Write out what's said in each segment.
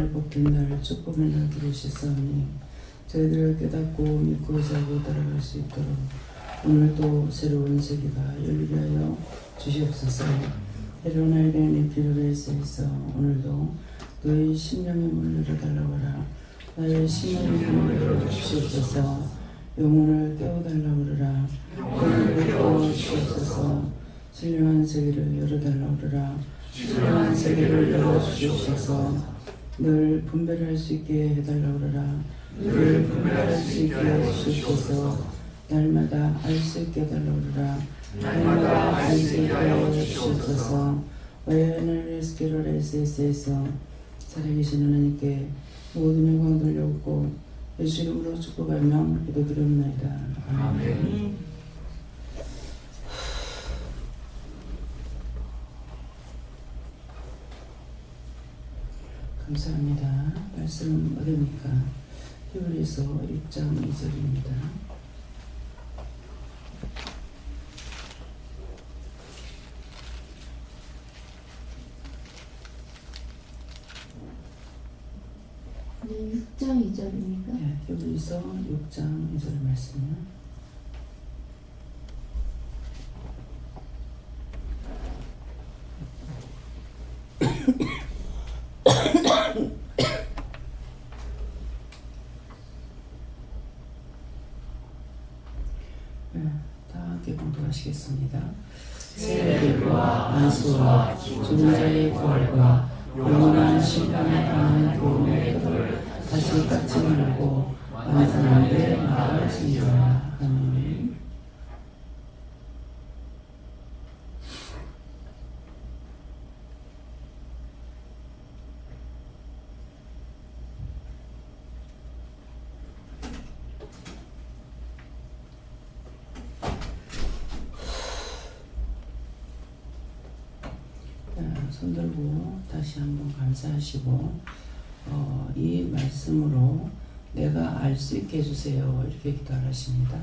복된 날 축복의 날 부르시사오니 저희들을 깨닫고 믿고 살고 따라갈 수 있도록 오늘도 새로운 세계가 열리게 하여 주시옵소서. 해로 날에 내 필요가 있어서 오늘도 너희 심령의 문을 열어달라고 하라. 나의 심령의 문을 열어주시옵소서. 영혼을 깨워달라고 하라. 영혼을 깨워주시옵소서. 신령한 세계를 열어달라고 하라. 신령한 세계를 열어주시옵소서. 늘 분별할 수 있게 해달라고 하라. 늘 분별할 수 있게 해주시옵소서. 날마다 알 수 있게 해달라고 하라. 날마다 알 수 있게 해주시옵소서. 와이어널 레스키로 레스에서 살아계신 하나님께 모든 영광 돌려오고 예수 이름으로 축복하며 기도드립니다. 아멘. 감사합니다. 말씀은 어디입니까? 히브리서 6장 2절입니다. 네, 6장 2절입니까? 네, 히브리서 6장 2절 말씀이요. 다 함께 공부하시겠습니다. 세례들과 안수와 죽은 자의 부활과 영원한 심판에 관한 교훈의 뜻을 다시 깎지 말고 완전한 데 나아갈지니라. 아멘. 손 들고 다시 한번 감사하시고 이 말씀으로 내가 알 수 있게 해주세요. 이렇게 기도하십니다.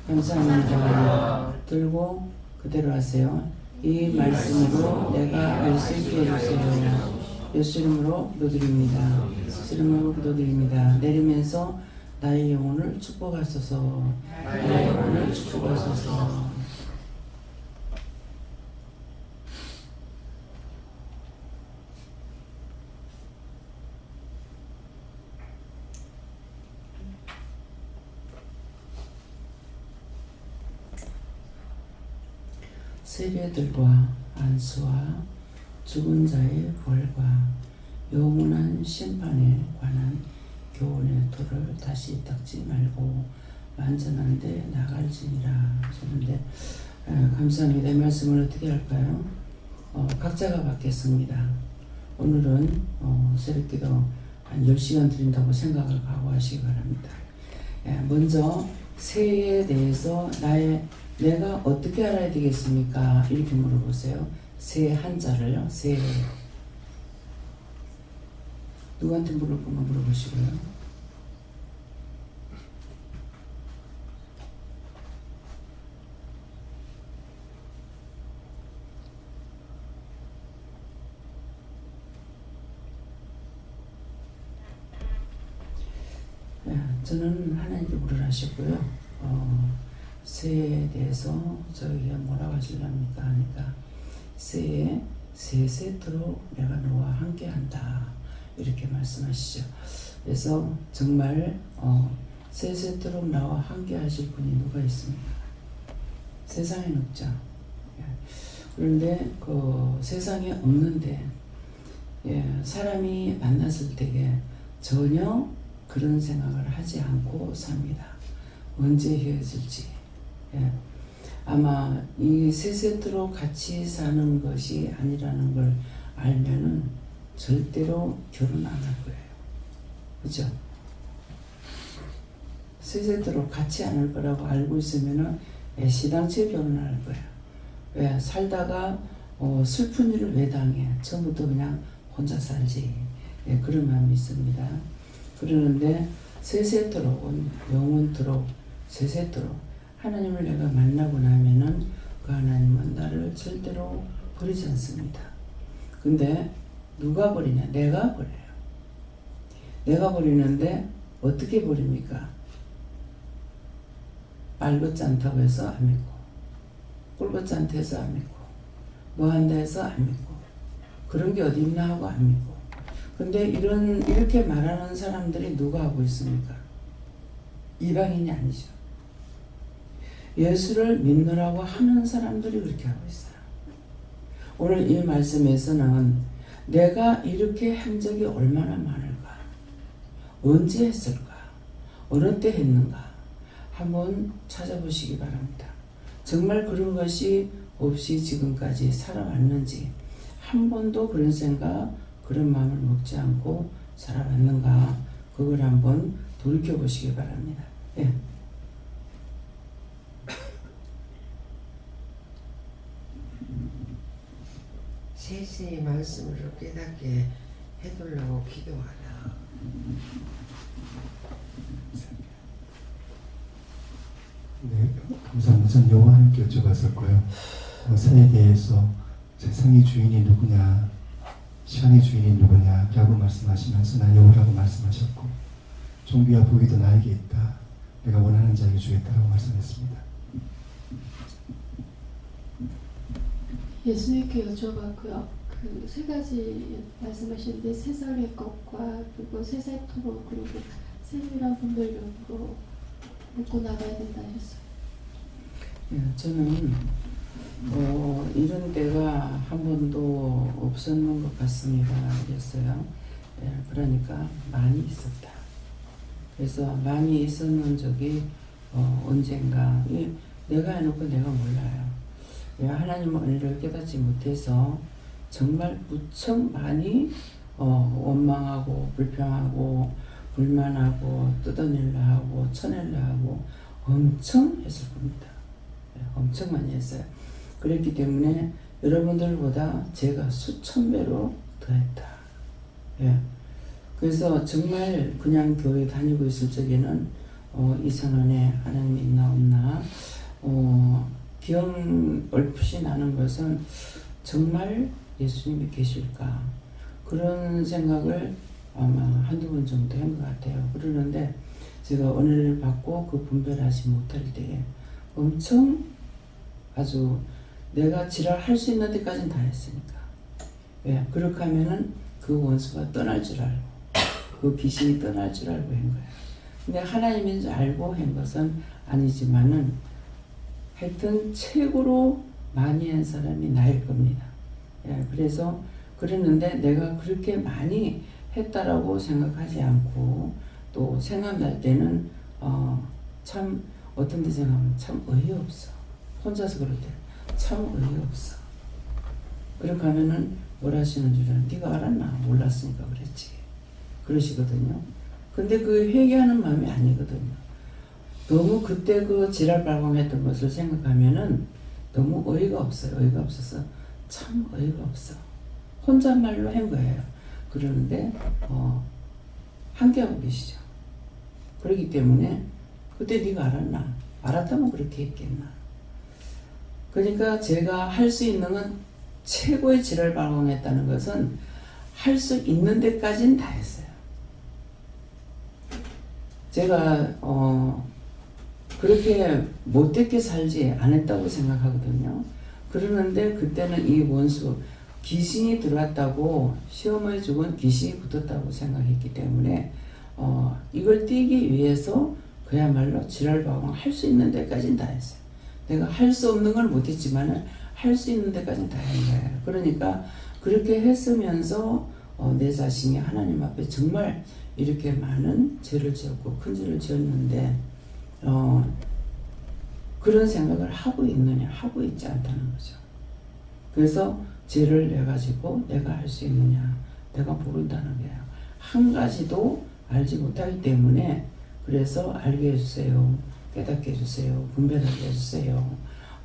감사합니다. 들고 그대로 하세요. 이 말씀으로 내가 알 수 있게 해주세요. 예수 이름으로 기도드립니다. 예수 이름으로 기도드립니다. 내리면서 나의 영혼을 축복하소서. 나의 영혼을 축복하소서. 세례들과 안수와 죽은 자의 부활과 영원한 심판에 관한 교훈의 도를 다시 닦지 말고 완전한 데 나갈지니라 하셨는데 감사합니다. 이 말씀을 어떻게 할까요? 각자가 받겠습니다. 오늘은 새벽기도 한 10시간 드린다고 생각을 각오하시기 바랍니다. 먼저 새해에 대해서 내가 어떻게 알아야 되겠습니까? 이렇게 물어보세요. 새해 한자를요. 새해. 누구한테 물어보시고요. 저는 하나님께 물으라시고요. 새해에 대해서 저에게 뭐라고 하시렵니까? 하니까 새해 세세토록 내가 너와 함께한다 이렇게 말씀하시죠. 그래서 정말 세세토록 나와 함께하실 분이 누가 있습니까? 세상에는 없죠. 그런데 그 세상에 없는데 사람이 만났을 때에 전혀 그런 생각을 하지 않고 삽니다. 언제 헤어질지. 아마 이 세세토록 같이 사는 것이 아니라는 걸 알면은 절대로 결혼 안 할 거예요. 그죠? 세세토록 같이 안 할 거라고 알고 있으면은 시당초에 결혼할 거예요. 왜? 살다가 슬픈 일을 왜 당해? 처음부터 그냥 혼자 살지. 그런 마음이 있습니다. 그러는데 세세토록은 영원토록 세세토록 하나님을 내가 만나고 나면은 그 하나님은 나를 절대로 버리지 않습니다. 근데 누가 버리냐? 내가 버려요. 내가 버리는데 어떻게 버립니까? 말 같지 않다고 해서 안 믿고, 꼴 같지 않다 해서 안 믿고, 뭐 한다 해서 안 믿고, 그런 게 어디 있나 하고 안 믿고. 근데 이렇게 말하는 사람들이 누가 하고 있습니까? 이방인이 아니죠. 예수를 믿느라고 하는 사람들이 그렇게 하고 있어요. 오늘 이 말씀에서는 내가 이렇게 한 적이 얼마나 많을까? 언제 했을까? 어느 때 했는가? 한번 찾아보시기 바랍니다. 정말 그런 것이 없이 지금까지 살아왔는지, 한 번도 그런 생각, 그런 마음을 먹지 않고 살아왔는가? 그걸 한번 돌이켜보시기 바랍니다. 예. 세세히 말씀으로 깨닫게 해달라고 기도하라. 네, 감사합니다. 전 여호와님께 여쭤봤었고요. 세계에서 세상의 주인이 누구냐, 시간의 주인이 누구냐라고 말씀하시면서 난 여호라고 말씀하셨고, 종비와 부귀도 나에게 있다. 내가 원하는 자에게 주겠다라고 말씀했습니다. 예수님께 여쭤봤고요. 그 세 가지 말씀하시는데 세 살의 것과 그리고 세 살토록 그리고 세밀한 분별력으로 묻고 나가야 된다 했어요. 예, 저는 이런 때가 한 번도 없었는 것 같습니다. 그랬어요. 예, 그러니까 많이 있었다. 그래서 많이 있었는 적이 언젠가 내가 해놓고 내가 몰라요. 예, 하나님의 은혜를 깨닫지 못해서 정말 무척 많이 원망하고 불평하고 불만하고 뜯어내려 하고 쳐내려 하고 엄청 했을 겁니다. 예, 엄청 많이 했어요. 그랬기 때문에 여러분들보다 제가 수천 배로 더했다. 예. 그래서 정말 그냥 교회 다니고 있을 적에는 이상하네, 하나님이 있나 없나 기억 얼핏이 나는 것은 정말 예수님이 계실까, 그런 생각을 아마 한두 번 정도 한 것 같아요. 그러는데 제가 은혜를 받고 그 분별하지 못할 때에 엄청 아주 내가 지랄할 수 있는 데까지는 다 했으니까. 왜? 그렇게 하면은 그 원수가 떠날 줄 알고, 그 귀신이 떠날 줄 알고 한 거예요. 근데 하나님인 줄 알고 한 것은 아니지만은 하여튼 최고로 많이 한 사람이 나일 겁니다. 예, 그래서 그랬는데 내가 그렇게 많이 했다라고 생각하지 않고, 또 생각날 때는 참 어떤 데 생각하면 참 어이없어. 혼자서 그럴 때 참 어이없어. 그렇게 하면은 뭘 하시는 줄 알아? 네가 알았나? 몰랐으니까 그랬지. 그러시거든요. 근데 그 회개하는 마음이 아니거든요. 너무 그때 그 지랄발광했던 것을 생각하면은 너무 어이가 없어요. 어이가 없어서 참 어이가 없어. 혼잣말로 한 거예요. 그러는데 함께하고 계시죠. 그렇기 때문에 그때 네가 알았나? 알았다면 그렇게 했겠나? 그러니까 제가 할 수 있는 건 최고의 지랄발광했다는 것은 할 수 있는 데까지는 다 했어요. 제가 그렇게 못되게 살지 않았다고 생각하거든요. 그러는데 그때는 이 원수, 귀신이 들어왔다고, 시험에 죽은 귀신이 붙었다고 생각했기 때문에 이걸 띄기 위해서 그야말로 지랄방황 할 수 있는 데까지는 다 했어요. 내가 할 수 없는 걸 못했지만 할 수 있는 데까지는 다 한 거예요. 그러니까 그렇게 했으면서 내 자신이 하나님 앞에 정말 이렇게 많은 죄를 지었고 큰 죄를 지었는데 그런 생각을 하고 있느냐, 하고 있지 않다는 거죠. 그래서 죄를 내가지고 내가 할 수 있느냐, 내가 모른다는 거예요. 한 가지도 알지 못하기 때문에, 그래서 알게 해주세요, 깨닫게 해주세요, 분별하게 해주세요,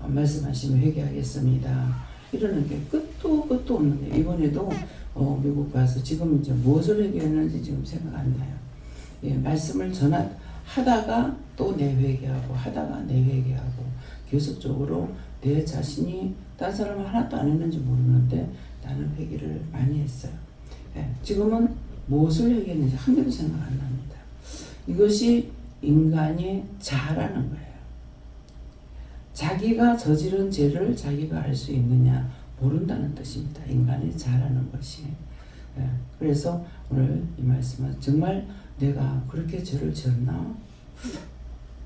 말씀하시면 회개하겠습니다, 이러는 게 끝도 없는데, 이번에도 미국 가서 지금 이제 무엇을 회개했는지 지금 생각 안 나요. 예, 말씀을 하다가 또 내 회개하고, 하다가 내 회개하고, 계속적으로 내 자신이 딴 사람은 하나도 안 했는지 모르는데 나는 회개를 많이 했어요. 예, 지금은 무엇을 해야겠는지 한 개도 생각 안 납니다. 이것이 인간의 자라는 거예요. 자기가 저지른 죄를 자기가 알 수 있느냐 모른다는 뜻입니다. 인간의 자라는 것이. 예, 그래서 오늘 이 말씀은 정말 내가 그렇게 죄를 지었나?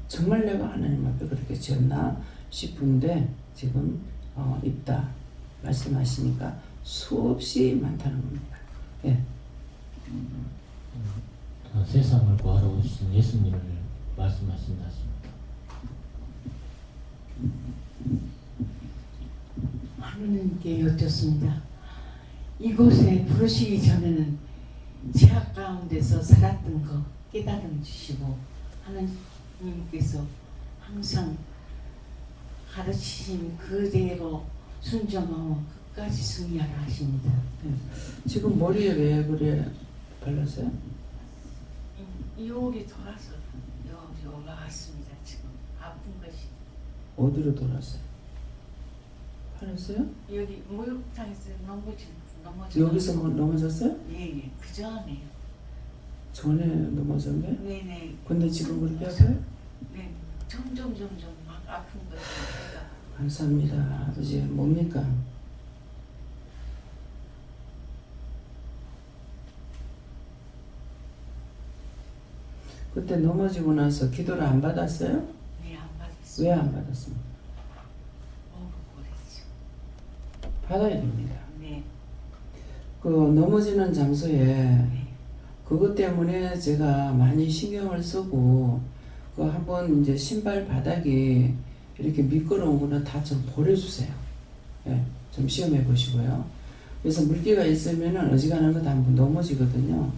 정말 내가 하나님 앞에 그렇게 지었나 싶은데 지금 있다 말씀하시니까 수없이 많다는 겁니다. 예. 세상을 구하러 오신 예수님을 말씀하신다 하십니다. 하느님께 여쭙습니다. 이곳에 부르시기 전에는 죄악 가운데서 살았던 거 깨달음 주시고 하나님께서 항상 가르치신 그대로 순종하고 끝까지 승리하라 하십니다. 지금 머리에 왜 그래 발랐어요? 여기 돌아서 여기 올라갔습니다. 지금 아픈 것이 어디로 돌았어요? 발랐어요? 여기 목욕탕에서 넘어져 여기서 뭐 넘어졌어요? 예예 그 전에 전에 넘어진 게? 네네 근데 지금 그렇게 아파요? 네 점점 막 아픈 것이 제가 감사합니다. 아버지 뭡니까? 그때 넘어지고 나서 기도를 안 받았어요? 네안 받았어요. 왜 안 받았습니까? 그랬죠. 받아야 됩니다. 네. 그 넘어지는 장소에 그것 때문에 제가 많이 신경을 쓰고 그 한번 이제 신발 바닥이 이렇게 미끄러운 거는 다 좀 버려주세요. 예, 좀 시험해 보시고요. 그래서 물기가 있으면은 어지간한 거 다 한번 넘어지거든요.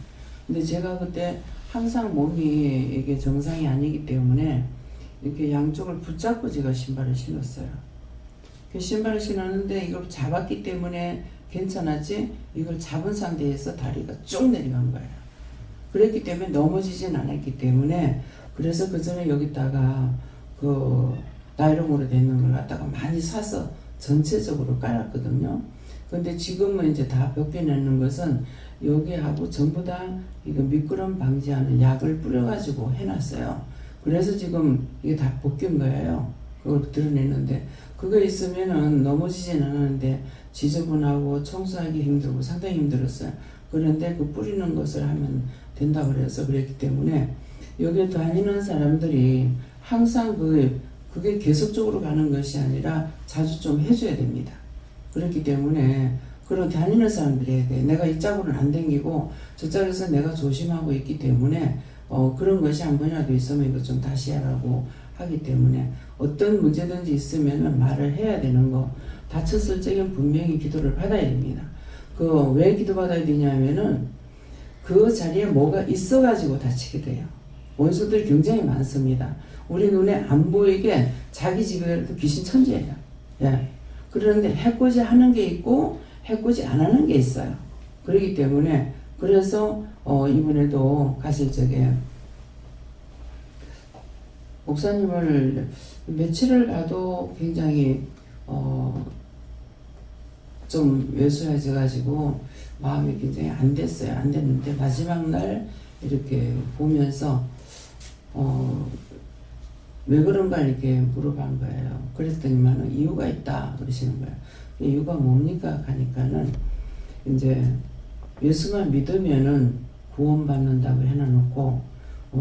근데 제가 그때 항상 몸이 이게 정상이 아니기 때문에 이렇게 양쪽을 붙잡고 제가 신발을 신었어요. 그 신발을 신었는데 이걸 잡았기 때문에 괜찮았지 이걸 잡은 상태에서 다리가 쭉 내려간 거예요. 그랬기 때문에 넘어지진 않았기 때문에 그래서 그 전에 여기다가 그 나이롱으로 된 걸 갖다가 많이 사서 전체적으로 깔았거든요. 근데 지금은 이제 다 벗겨내는 것은 여기하고 전부 다 이거 미끄럼 방지하는 약을 뿌려가지고 해놨어요. 그래서 지금 이게 다 벗긴 거예요. 그걸 드러내는데 그거 있으면은 넘어지진 않았는데 지저분하고 청소하기 힘들고 상당히 힘들었어요. 그런데 그 뿌리는 것을 하면 된다고 그래서 그랬기 때문에 여기에 다니는 사람들이 항상 그게 계속적으로 가는 것이 아니라 자주 좀 해줘야 됩니다. 그렇기 때문에 그런 다니는 사람들이 해야 돼. 내가 이 짝으로는 안 댕기고 저 짝에서 내가 조심하고 있기 때문에 그런 것이 한 번이라도 있으면 이거 좀 다시 하라고 하기 때문에 어떤 문제든지 있으면 말을 해야 되는 거. 다쳤을 적엔 분명히 기도를 받아야 됩니다. 왜 기도받아야 되냐면은 그 자리에 뭐가 있어가지고 다치게 돼요. 원수들 굉장히 많습니다. 우리 눈에 안 보이게 자기 집에도 귀신 천지예요. 예. 그런데 해코지 하는 게 있고 해코지 안 하는 게 있어요. 그렇기 때문에 그래서 이번에도 가실 적에 목사님을 며칠을 봐도 굉장히 좀 외소해져가지고 마음이 굉장히 안 됐어요. 안 됐는데 마지막 날 이렇게 보면서 왜 그런가 이렇게 물어본 거예요. 그랬더니만은 이유가 있다 그러시는 거예요. 이유가 뭡니까? 하니까는 이제 예수만 믿으면은 구원받는다고 해놔놓고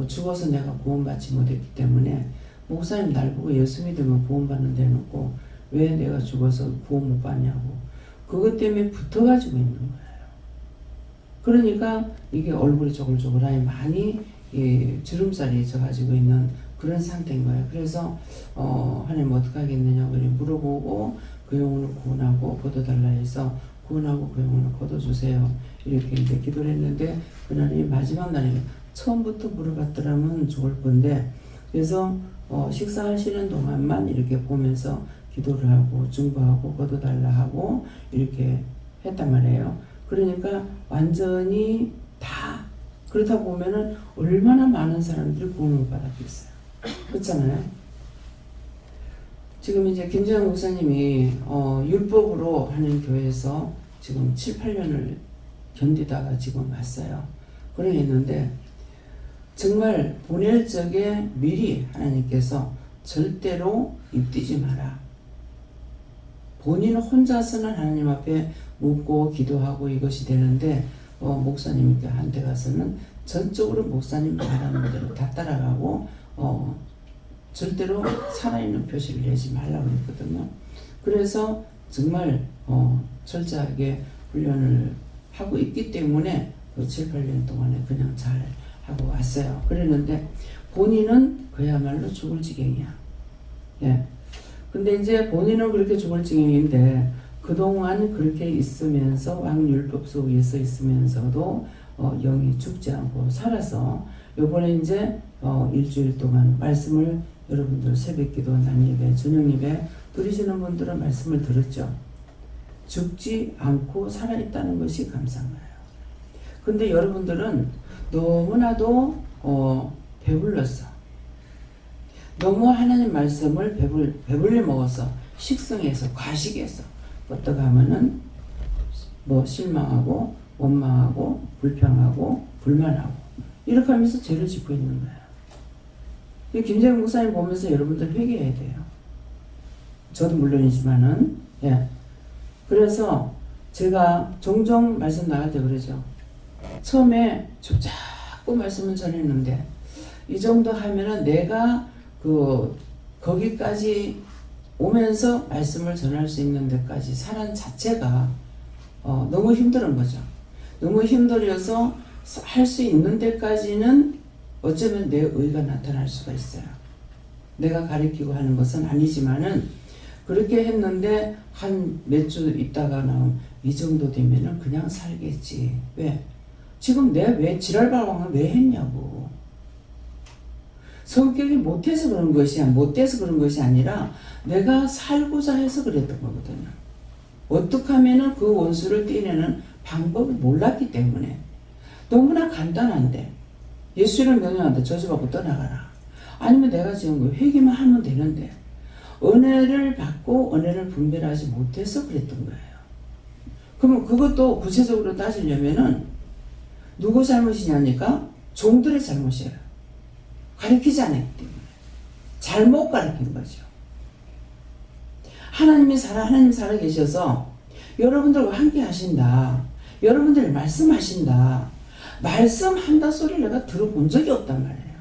죽어서 내가 구원받지 못했기 때문에 목사님 날 보고 예수 믿으면 구원받는다 해놓고 왜 내가 죽어서 구원 못 받냐고 그것 때문에 붙어가지고 있는 거예요. 그러니까 이게 얼굴이 조글조글하니 많이 주름살이 져가지고 있는 그런 상태인 거예요. 그래서 하나님 어떻게 하겠느냐고 물어보고 그 영혼을 구원하고 걷어달라 해서 구원하고 그 영혼을 걷어주세요. 이렇게 이제 기도를 했는데 그날이 마지막 날이에요. 처음부터 물어봤더라면 좋을 건데 그래서 식사하시는 동안만 이렇게 보면서 기도를 하고 중보하고 걷어달라 하고 이렇게 했단 말이에요. 그러니까 완전히 다 그렇다 보면은 얼마나 많은 사람들이 구원을 받았겠어요. 그렇잖아요. 지금 이제 김재영 목사님이 율법으로 하는 교회에서 지금 7, 8년을 견디다가 지금 왔어요. 그렇게 했는데 정말 보낼 적에 미리 하나님께서 절대로 입뛰지 마라. 본인 혼자서는 하나님 앞에 묻고 기도하고 이것이 되는데 목사님께 한테 가서는 전적으로 목사님 말하는 대로 다 따라가고 절대로 살아있는 표시를 내지 말라고 했거든요. 그래서 정말 철저하게 훈련을 하고 있기 때문에 그 7, 8년 동안에 그냥 잘 하고 왔어요. 그랬는데 본인은 그야말로 죽을 지경이야. 예. 근데 이제 본인은 그렇게 죽을 지경인데 그동안 그렇게 있으면서 왕율법 속에서 있으면서도 영이 죽지 않고 살아서 요번에 이제 일주일 동안 말씀을 여러분들 새벽기도, 낮예배, 저녁예배 드리시는 분들은 말씀을 들었죠. 죽지 않고 살아있다는 것이 감사한 거예요. 근데 여러분들은 너무나도 배불렀어. 너무 하나님 말씀을 배불리 먹어서 식성해서 과식해서 어떻게 하면은 뭐 실망하고 원망하고 불평하고 불만하고 이렇게 하면서 죄를 짓고 있는 거예요. 김재영 목사님 보면서 여러분들 회개해야 돼요. 저도 물론이지만은 예. 그래서 제가 종종 말씀 나갈 때 그러죠. 처음에 자꾸 말씀을 전했는데 이 정도 하면은 내가 거기까지 오면서 말씀을 전할 수 있는 데까지 사람 자체가 너무 힘든 거죠. 너무 힘들어서 할 수 있는 데까지는 어쩌면 내 의가 나타날 수가 있어요. 내가 가르치고 하는 것은 아니지만은 그렇게 했는데 한 몇 주 있다가 나온 이 정도 되면은 그냥 살겠지. 왜? 지금 왜 지랄발광을 왜 했냐고. 성격이 못해서 그런 것이 아니라 내가 살고자 해서 그랬던 거거든요. 어떻게 하면은 그 원수를 떼내는 방법을 몰랐기 때문에 너무나 간단한데 예수를 명령한다. 저주받고 떠나가라. 아니면 내가 지은 거 회개만 하면 되는데 은혜를 받고 은혜를 분별하지 못해서 그랬던 거예요. 그러면 그것도 구체적으로 따지려면은 누구 잘못이냐니까 종들의 잘못이에요. 가르치지 않았기 때문에 잘못 가르친 거죠. 하나님 살아 계셔서 여러분들과 함께 하신다. 여러분들이 말씀하신다. 말씀한다 소리를 내가 들어본 적이 없단 말이에요.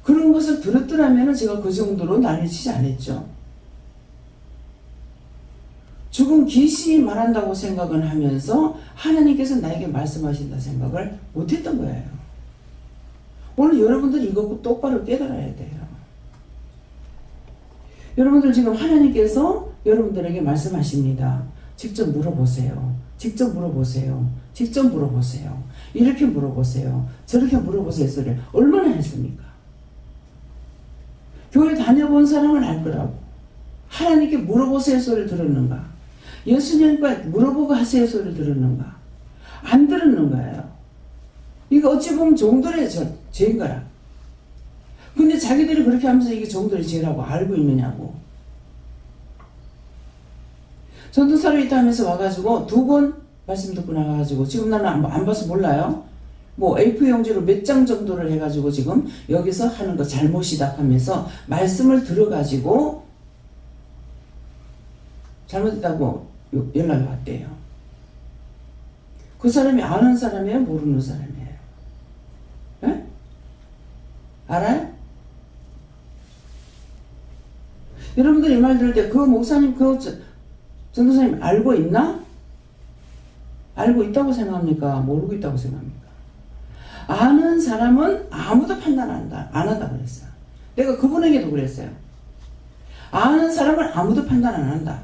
그런 것을 들었더라면 제가 그 정도로 난리치지 않았죠. 죽은 귀신이 말한다고 생각은 하면서 하나님께서 나에게 말씀하신다 생각을 못했던 거예요. 오늘 여러분들이 이거 똑바로 깨달아야 돼요. 여러분들 지금 하나님께서 여러분들에게 말씀하십니다. 직접 물어보세요. 직접 물어보세요. 직접 물어보세요. 이렇게 물어보세요. 저렇게 물어보세요 소리를 얼마나 했습니까? 교회 다녀본 사람은 알 거라고. 하나님께 물어보세요 소리를 들었는가? 예수님과 물어보고 하세요 소리를 들었는가? 안 들었는 거예요. 이거 어찌 보면 종들의 죄인 거라. 근데 자기들이 그렇게 하면서 이게 종들의 죄라고 알고 있느냐고. 전도사로 있다 하면서 와가지고 2번 말씀 듣고 나가가지고 지금 나는 안 봐서 몰라요. 뭐 A4 용지로 몇 장 정도를 해가지고 지금 여기서 하는 거 잘못이다 하면서 말씀을 들어가지고 잘못했다고 연락이 왔대요. 그 사람이 아는 사람이에요? 모르는 사람이에요? 에? 알아요? 여러분들 이 말 들을 때 그 목사님 전도사님 알고 있나? 알고 있다고 생각합니까? 모르고 있다고 생각합니까? 아는 사람은 아무도 판단 안 한다고 그랬어요. 내가 그분에게도 그랬어요. 아는 사람은 아무도 판단 안 한다.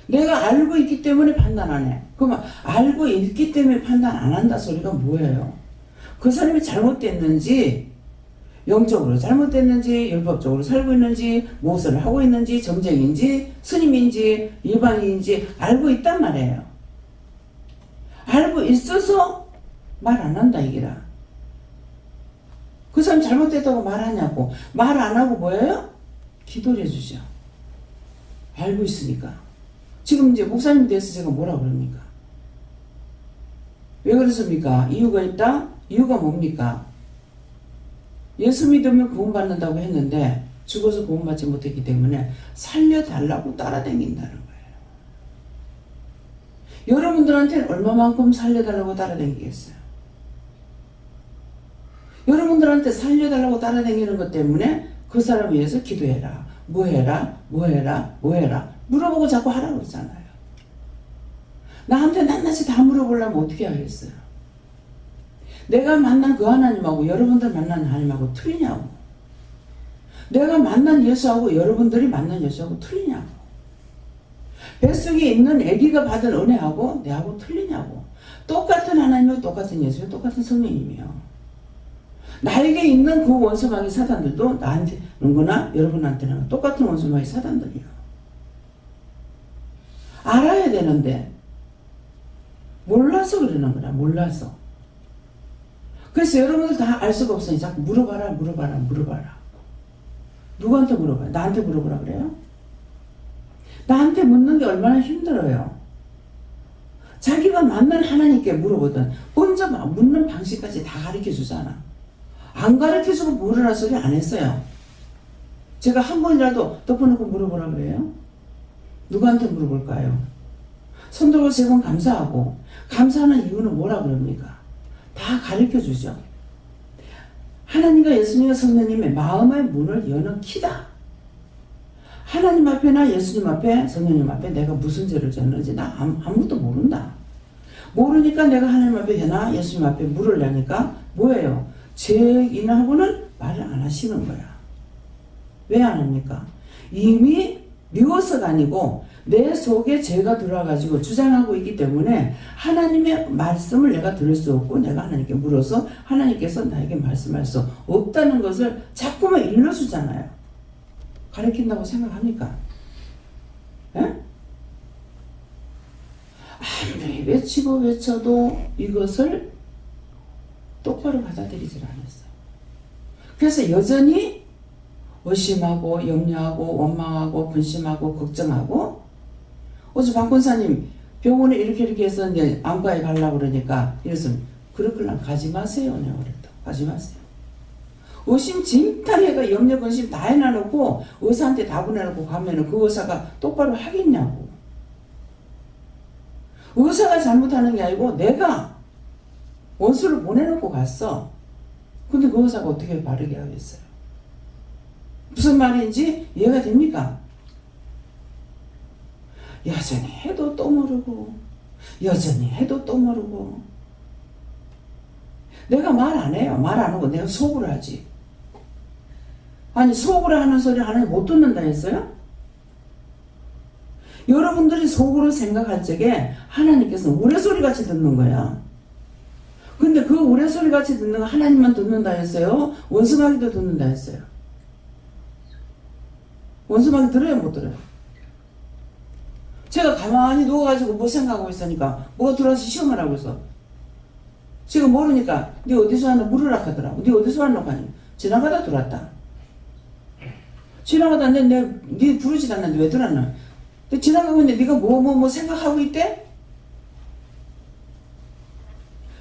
내가 알고 있기 때문에 판단 안 해. 그러면 알고 있기 때문에 판단 안 한다 소리가 뭐예요? 그 사람이 잘못됐는지 영적으로 잘못됐는지 율법적으로 살고 있는지 무엇을 하고 있는지 점쟁인지 스님인지 일반인인지 알고 있단 말이에요. 알고 있어서 말 안 한다 이게라. 그 사람 잘못됐다고 말하냐고. 말 안 하고 뭐예요? 기도를 해주죠. 알고 있으니까. 지금 이제 목사님 돼서 제가 뭐라 그럽니까? 왜 그렇습니까? 이유가 있다? 이유가 뭡니까? 예수 믿으면 구원받는다고 했는데 죽어서 구원받지 못했기 때문에 살려달라고 따라다닌다는 거예요. 여러분들한테는 얼마만큼 살려달라고 따라다니겠어요? 여러분들한테 살려달라고 따라다니는 것 때문에 그 사람 위해서 기도해라. 뭐 해라? 뭐 해라? 뭐 해라? 물어보고 자꾸 하라고 그러잖아요. 나한테 낱낱이 다 물어보려면 어떻게 하겠어요? 내가 만난 그 하나님하고 여러분들 만난 하나님하고 틀리냐고. 내가 만난 예수하고 여러분들이 만난 예수하고 틀리냐고. 뱃속에 있는 아기가 받은 은혜하고 내하고 틀리냐고. 똑같은 하나님이고 똑같은 예수고 똑같은 성령님이요. 나에게 있는 그 원수마귀 사단들도 나한테는거나 여러분한테는 똑같은 원수마귀 사단들이요. 알아야 되는데 몰라서 그러는 거라. 몰라서. 그래서 여러분들 다 알 수가 없으니 자꾸 물어봐라. 누구한테 물어봐요? 나한테 물어보라 그래요? 나한테 묻는 게 얼마나 힘들어요. 자기가 만난 하나님께 물어보든 먼저 묻는 방식까지 다 가르쳐 주잖아. 안 가르쳐 주고 모르라 소리 안 했어요. 제가 한 번이라도 덮어놓고 물어보라 그래요? 누구한테 물어볼까요? 손 들고 3번 감사하고, 감사하는 이유는 뭐라 그럽니까? 다 가르쳐 주죠. 하나님과 예수님과 성령님의 마음의 문을 여는 키다. 하나님 앞에나 예수님 앞에 성령님 앞에 내가 무슨 죄를 졌는지 나 아무것도 모른다. 모르니까 내가 하나님 앞에 해나 예수님 앞에 물으려니까 뭐예요? 죄인하고는 말을 안 하시는 거야. 왜 안 합니까? 이미 미워서가 아니고 내 속에 죄가 들어와가지고 주장하고 있기 때문에 하나님의 말씀을 내가 들을 수 없고 내가 하나님께 물어서 하나님께서 나에게 말씀할 수 없다는 것을 자꾸만 일러주잖아요. 가르친다고 생각합니까? 에? 아무리 외치고 외쳐도 이것을 똑바로 받아들이질 않았어요. 그래서 여전히 의심하고 염려하고 원망하고 근심하고 걱정하고, 어제 박 권사님 병원에 이렇게 해서 이제 안과에 가려고 그러니까 이래서 그렇구나 가지 마세요. 내가 그랬다. 가지 마세요. 의심진탕해가 염려 근심 다 해놔놓고 의사한테 다 보내놓고 가면은 그 의사가 똑바로 하겠냐고. 의사가 잘못하는 게 아니고 내가 원수를 보내놓고 갔어. 근데 그 의사가 어떻게 바르게 하겠어요? 무슨 말인지 이해가 됩니까? 여전히 해도 또 모르고 여전히 해도 또 모르고. 내가 말 안 해요. 말 안 하고 내가 속으로 하지. 아니 속으로 하는 소리 하나님 못 듣는다 했어요? 여러분들이 속으로 생각할 적에 하나님께서는 우레소리같이 듣는 거야. 근데 그 우레소리같이 듣는 거 하나님만 듣는다 했어요? 원수마귀도 듣는다 했어요? 원수마귀 들어요? 못 들어요? 제가 가만히 누워가지고 뭐 생각하고 있으니까 뭐가 들어와서 시험을 하고 있어. 지금 모르니까 네 어디서 왔나 물으라 하더라고. 네 어디서 왔나 하니 지나가다 들어왔다. 지나가다 네 부르지 않는데 왜 들어왔나? 지나가고 있는데 네가 뭐 생각하고 있대?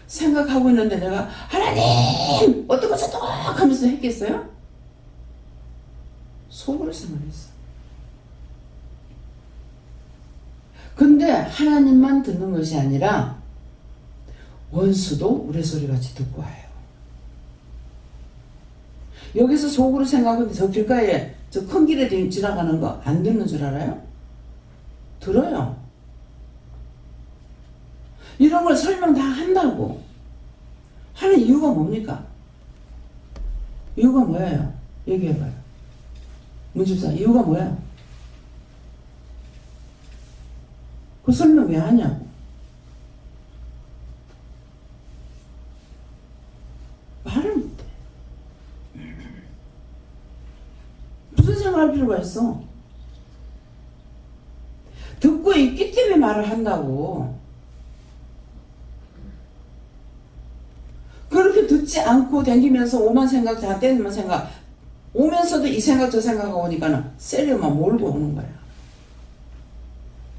생각하고 있는데 내가 하나님 어떡하 저떡 하면서 했겠어요? 속으로 생각했어. 근데 하나님만 듣는 것이 아니라 원수도 우레소리같이 듣고 와요. 여기서 속으로 생각하는데 저 길가에 저 큰 길에 지나가는 거 안 듣는 줄 알아요? 들어요. 이런 걸 설명 다 한다고. 하는 이유가 뭡니까? 이유가 뭐예요? 얘기해봐요. 문집사 이유가 뭐야? 그 설명 왜 하냐고. 말을 못해. 무슨 생각할 필요가 있어? 듣고 있기 때문에 말을 한다고. 그렇게 듣지 않고 다니면서 오만 생각 다 떼는 생각 오면서도 이 생각 저 생각하고 오니까는 세려만 몰고 오는 거야.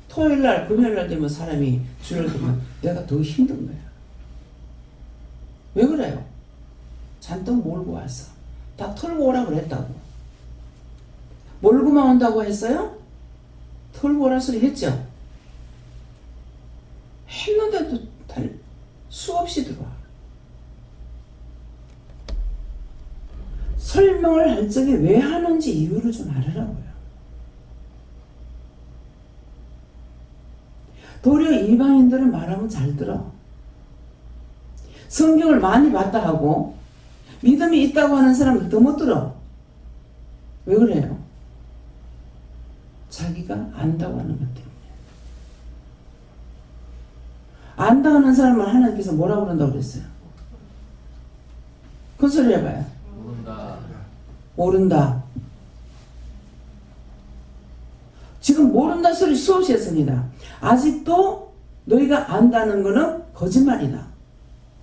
토요일날 금요일날 되면 사람이 줄어들면 내가 더 힘든 거야. 왜 그래요? 잔뜩 몰고 와서 다 털고 오라 그랬다고. 몰고만 온다고 했어요? 털고 오라 소리 했죠? 했는데도 수없이 들어와. 설명을 할 적에 왜 하는지 이유를 좀 알으라고요. 도리어 이방인들은 말하면 잘 들어. 성경을 많이 봤다 하고 믿음이 있다고 하는 사람은 더 못 들어. 왜 그래요? 자기가 안다고 하는 것 때문에. 안다 하는 사람을 하나님께서 뭐라고 그런다고 그랬어요? 그 소리 해봐요. 모른다. 모른다. 지금 모른다 소리 수없이 했습니다. 아직도 너희가 안다는 거는 거짓말이다.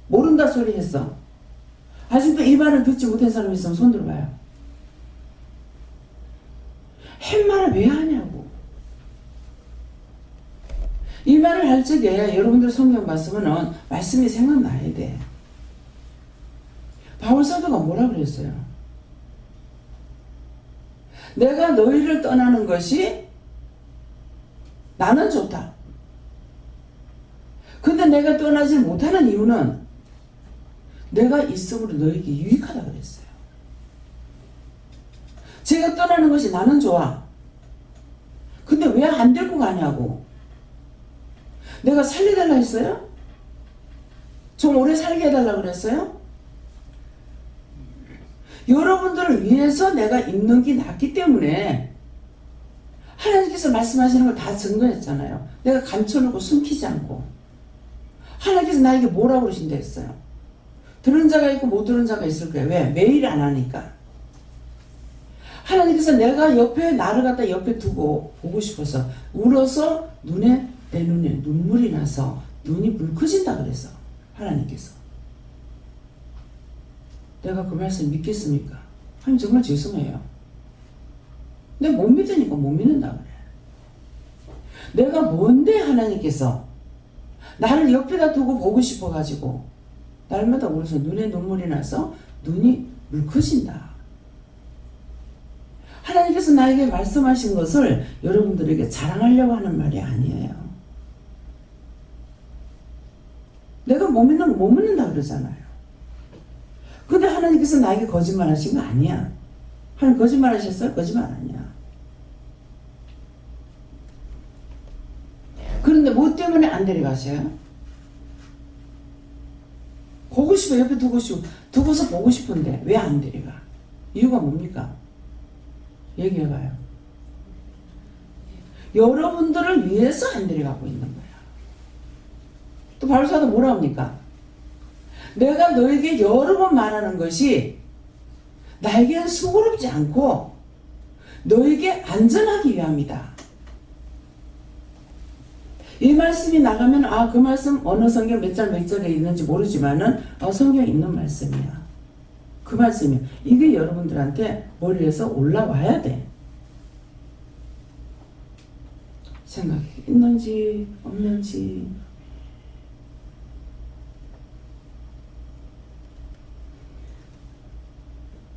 모른다 소리 했어. 아직도 이 말을 듣지 못한 사람이 있으면 손 들어봐요. 햇말을 왜 하냐고. 이 말을 할 적에 여러분들 성경 봤으면 말씀이 생각나야 돼. 바울사도가 뭐라 그랬어요? 내가 너희를 떠나는 것이 나는 좋다. 근데 내가 떠나지 못하는 이유는 내가 있음으로 너에게 유익하다 그랬어요. 제가 떠나는 것이 나는 좋아. 근데 왜 안 데리고 가냐고. 내가 살려달라 했어요? 좀 오래 살게 해달라 그랬어요? 여러분들을 위해서 내가 있는 게 낫기 때문에 하나님께서 말씀하시는 걸 다 증거했잖아요. 내가 감춰놓고 숨기지 않고. 하나님께서 나에게 뭐라고 그러신다 했어요? 들은 자가 있고 못 들은 자가 있을 거예요. 왜? 매일 안 하니까. 하나님께서 내가 옆에 나를 갖다 옆에 두고 보고 싶어서 울어서 내 눈에 눈물이 나서 눈이 붉어진다 그래서 하나님께서. 내가 그 말씀 믿겠습니까? 하나님 정말 죄송해요. 내가 못 믿으니까 못 믿는다 그래. 내가 뭔데 하나님께서 나를 옆에다 두고 보고 싶어가지고 날마다 울어서 눈에 눈물이 나서 눈이 묽어진다. 하나님께서 나에게 말씀하신 것을 여러분들에게 자랑하려고 하는 말이 아니에요. 내가 못 믿는 거 못 믿는다 그러잖아요. 근데 하나님께서 나에게 거짓말 하신 거 아니야. 하나님 거짓말 하셨어요? 거짓말 아니야. 그런데 뭐 때문에 안 데려가셔요? 보고 싶어. 옆에 두고서 보고 싶은데 왜 안 데려가? 이유가 뭡니까? 얘기해봐요. 여러분들을 위해서 안 데려가고 있는 거야. 또 바울사도 뭐라 합니까? 내가 너에게 여러 번 말하는 것이 나에게는 수고롭지 않고 너에게 안전하기 위함이다. 이 말씀이 나가면 그 말씀 어느 성경 몇 절 몇 절에 있는지 모르지만은 성경에 있는 말씀이야. 그 말씀이야. 이게 여러분들한테 머리에서 올라와야 돼. 생각이 있는지 없는지.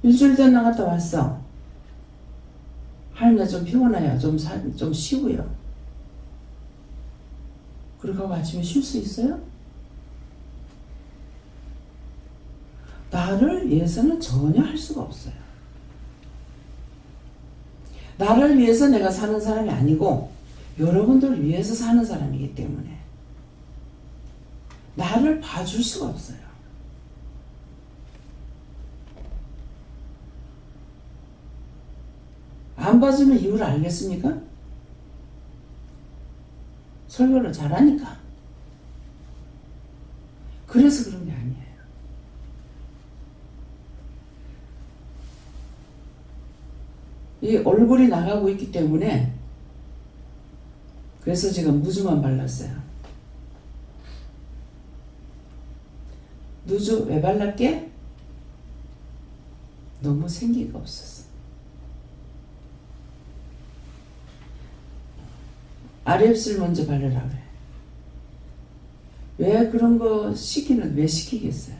일주일 전 나갔다 왔어. 하나님 나 좀 피곤해요. 좀 쉬고요. 그러고 아침에 쉴 수 있어요? 나를 위해서는 전혀 할 수가 없어요. 나를 위해서 내가 사는 사람이 아니고 여러분들을 위해서 사는 사람이기 때문에 나를 봐줄 수가 없어요. 안 봐주면 이유를 알겠습니까? 설교를 잘하니까. 그래서 그런 게 아니에요. 이 얼굴이 나가고 있기 때문에 그래서 제가 무주만 발랐어요. 누주 왜 발랐게? 너무 생기가 없었어. 아랩스를 먼저 바르라 그래. 왜 그런 거 시키는 왜 시키겠어요?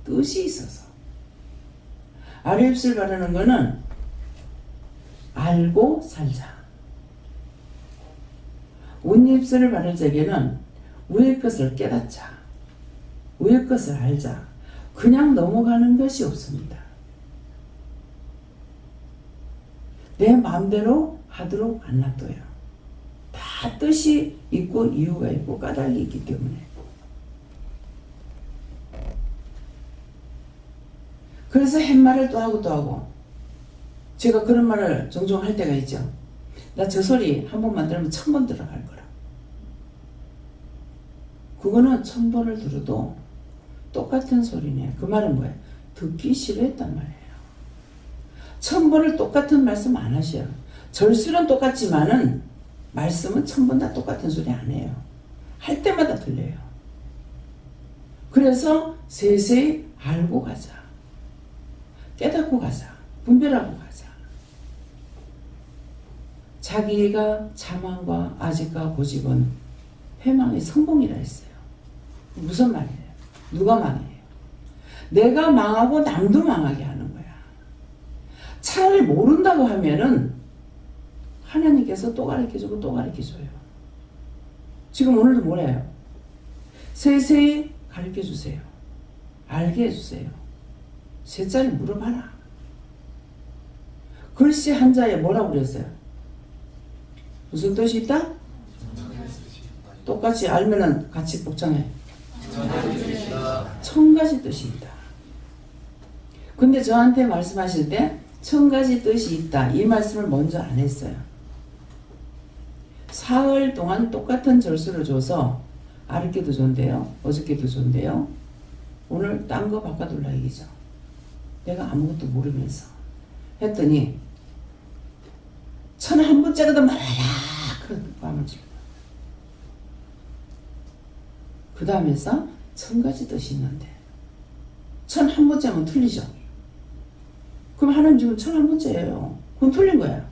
뜻이 있어서. 아랫입술 바르는 거는 알고 살자. 윗입술을 바를 적에는 위의 것을 깨닫자. 위의 것을 알자. 그냥 넘어가는 것이 없습니다. 내 마음대로 하도록 안 놔둬요. 다 뜻이 있고 이유가 있고 까닭이 있기 때문에. 그래서 햇말을 또 하고 또 하고. 제가 그런 말을 종종 할 때가 있죠. 나 저 소리 한 번만 들으면 1000번 들어갈 거라. 그거는 1000번을 들어도 똑같은 소리네. 그 말은 뭐예요? 듣기 싫어했단 말이에요. 1000번을 똑같은 말씀 안 하셔요. 절수는 똑같지만은 말씀은 1000번 다 똑같은 소리 안 해요. 할 때마다 들려요. 그래서 세세히 알고 가자. 깨닫고 가자. 분별하고 가자. 자기가 자만과 아직과 고집은 회망의 성공이라 했어요. 무슨 말이에요? 누가 망해요? 내가 망하고 남도 망하게 하는 거야. 차라리 모른다고 하면은 하나님께서 또 가르쳐주고 또 가르쳐줘요. 지금 오늘도 뭐래요? 세세히 가르쳐주세요. 알게 해주세요. 셋째를 물어봐라. 글씨 한자에 뭐라고 그랬어요? 무슨 뜻이 있다? 똑같이 알면은 같이 복창해. 천 가지 뜻이 있다. 근데 저한테 말씀하실 때 천 가지 뜻이 있다. 이 말씀을 먼저 안 했어요. 사흘 동안 똑같은 절수를 줘서 아랫게도 좋은데요. 어저께도 좋은데요. 오늘 딴 거 바꿔둘라 얘기죠. 내가 아무것도 모르면서 했더니 1001번째라도 말아라 그런 마음을 주고 그 다음에서 1000가지 뜻이 있는데 1001번째면 틀리죠. 그럼 하나님 지금 1001번째예요. 그건 틀린 거야.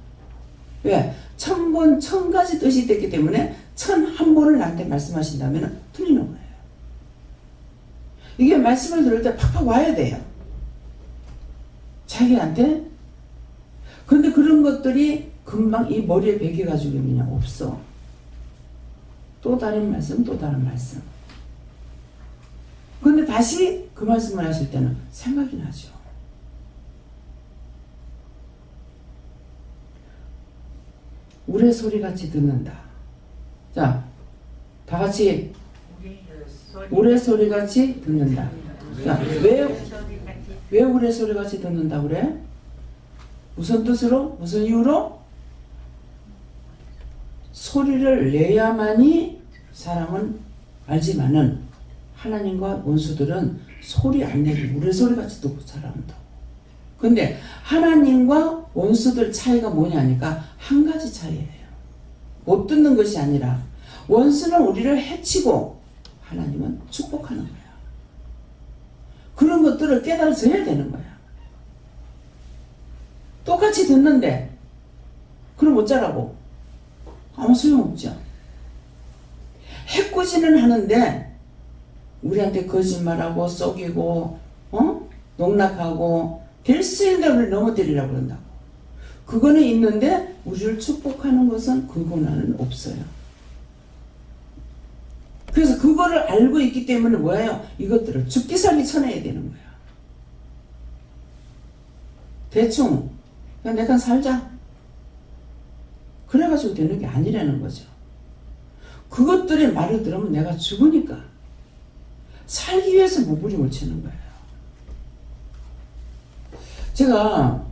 왜? 1000번 1000가지 뜻이 있기 때문에 1001번을 나한테 말씀하신다면 틀리는 거예요. 이게 말씀을 들을 때 팍팍 와야 돼요. 자기한테. 그런데 그런 것들이 금방 이 머리에 배겨가지고 그냥 없어. 또 다른 말씀, 또 다른 말씀. 그런데 다시 그 말씀을 하실 때는 생각이 나죠. 우레소리같이 듣는다. 자, 다 같이 우레소리같이 듣는다. 자, 왜 우레소리같이 듣는다 그래? 무슨 뜻으로? 무슨 이유로? 소리를 내야만이 사람은 알지만은 하나님과 원수들은 소리 안 내고 우레소리같이 듣고 사람도. 근데 하나님과 원수들 차이가 뭐냐니까 한 가지 차이예요. 못 듣는 것이 아니라 원수는 우리를 해치고 하나님은 축복하는 거야. 그런 것들을 깨달아져야 되는 거야. 똑같이 듣는데 그럼 어쩌라고? 아무 소용없죠. 해코지는 하는데 우리한테 거짓말하고 속이고 농락하고 될 수 있는 데를 넘어뜨리려고 그런다고. 그거는 있는데 우리를 축복하는 것은 그 권한은 없어요. 그래서 그거를 알고 있기 때문에 뭐예요? 이것들을 죽기 살기 쳐내야 되는 거야. 대충 그냥 내가 살자. 그래가지고 되는 게 아니라는 거죠. 그것들의 말을 들으면 내가 죽으니까 살기 위해서 몸부림을 치는 거예요. 제가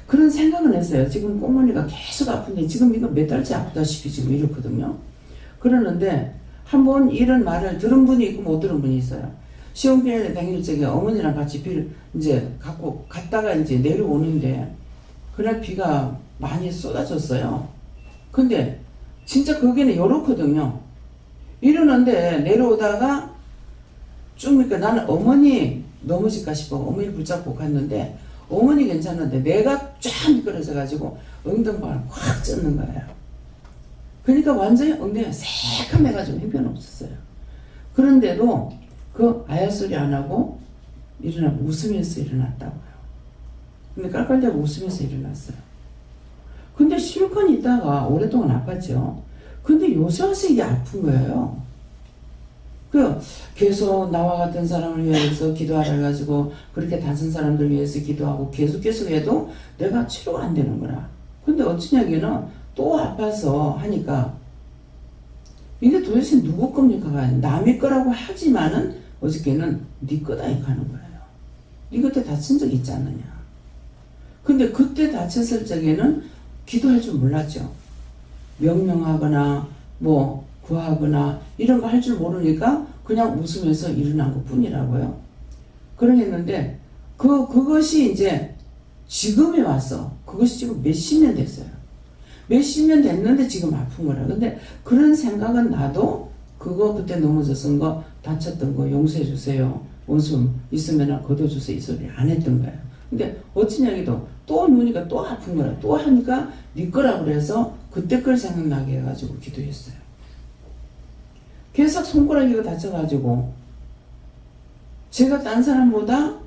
그런 생각을 했어요. 지금 꼬머니가 계속 아픈데 지금 이거 몇 달째 아프다시피 지금 이렇거든요. 그러는데 한번 이런 말을 들은 분이 있고 못 들은 분이 있어요. 시험필 당일 적에 어머니랑 같이 비를 이제 갖고 갔다가 이제 내려오는데 그날 비가 많이 쏟아졌어요. 근데 진짜 거기는 요렇거든요. 이러는데 내려오다가 좀 그러니까 나는 어머니 넘어질까 싶어 어머니 붙잡고 갔는데 어머니 괜찮은데 내가 쫙 미끄러져가지고 엉덩방을 확 찢는 거예요. 그러니까 완전히 엉덩이가 새카매가지고 형편없었어요. 그런데도 그 아야 소리 안 하고 웃으면서 일어났다고요. 근데 깔깔대고 웃으면서 일어났어요. 근데 실컷 있다가 오랫동안 아팠죠. 근데 요새 와서 이게 아픈 거예요. 계속 나와 같은 사람을 위해서 기도하라 해가지고 그렇게 다른 사람들 위해서 기도하고 계속 해도 내가 치료가 안 되는 거라. 근데 어쩌냐기는 또 아파서 하니까 이게 도대체 누구 겁니까? 남의 거라고 하지만은 어저께는 네 거다 이렇게 하는 거예요. 네 그때 다친 적 있지 않느냐. 근데 그때 다쳤을 적에는 기도할 줄 몰랐죠. 명령하거나 뭐 구하거나 이런 거 할 줄 모르니까 그냥 웃으면서 일어난 것 뿐이라고요. 그러겠는데 그것이 이제 지금에 와서 그것이 지금 몇십 년 됐어요. 몇십 년 됐는데 지금 아픈 거라. 근데 그런 생각은 나도 그거 그때 넘어졌은 거 다쳤던 거 용서해 주세요. 원수 있으면 걷어주세요. 이 소리 안 했던 거예요. 근데 어찌냐기도 또 누우니까 또 아픈 거라. 또 하니까 네 거라 그래서 그때 걸 생각나게 해가지고 기도했어요. 계속 손가락이가 다쳐가지고 제가 딴 사람보다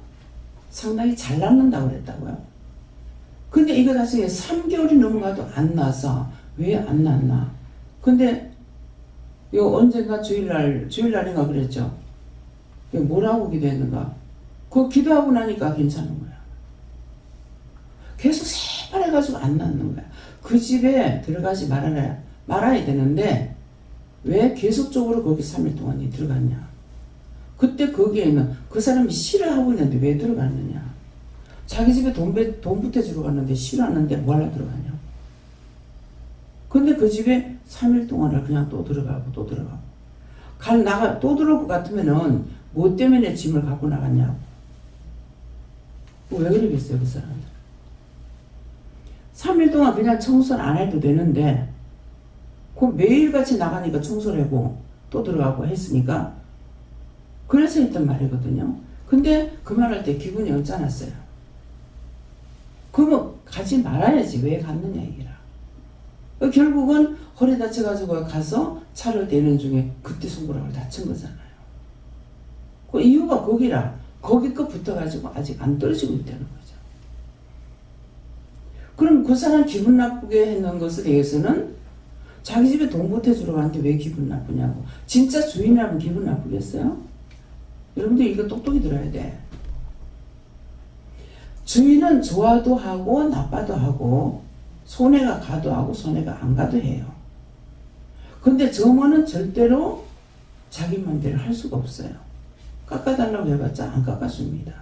상당히 잘 낫는다고 그랬다고요. 근데 이거 나중에 3개월이 넘어가도 안 나서 왜 안 났나. 근데 요 언젠가 주일날인가 그랬죠. 뭐라고 기도했는가. 그거 기도하고 나니까 괜찮은 거야. 계속 새빨해가지고 안 낫는 거야. 그 집에 들어가지 말아야 되는데 왜 계속적으로 거기 3일 동안이 들어갔냐. 그때 거기에는 그 사람이 싫어하고 있는데 왜 들어갔느냐. 자기 집에 돈 보태주러 갔는데 싫어하는데 뭐하러 들어가냐. 근데 그 집에 3일 동안을 그냥 또 들어가고 또 들어가고 또 들어올 것 같으면은 뭐 때문에 짐을 갖고 나갔냐고. 왜 그러겠어요 그 사람들. 3일 동안 그냥 청소를 안 해도 되는데 그 매일같이 나가니까 청소를 하고 또 들어가고 했으니까 그래서 했던 말이거든요. 근데 그 말할 때 기분이 언짢았어요. 그러면 가지 말아야지 왜 갔느냐 얘기라. 결국은 허리 다쳐가지고 가서 차를 대는 중에 그때 손가락을 다친 거잖아요. 그 이유가 거기라. 거기 거 붙어가지고 아직 안 떨어지고 있다는 거죠. 그럼 그 사람 기분 나쁘게 했는 것에 대해서는 자기 집에 돈 보태주러 가는데 왜 기분 나쁘냐고. 진짜 주인이라면 기분 나쁘겠어요? 여러분들 이거 똑똑히 들어야 돼. 주인은 좋아도 하고 나빠도 하고 손해가 가도 하고 손해가 안 가도 해요. 근데 점원은 절대로 자기 맘대로 할 수가 없어요. 깎아달라고 해봤자 안 깎아줍니다.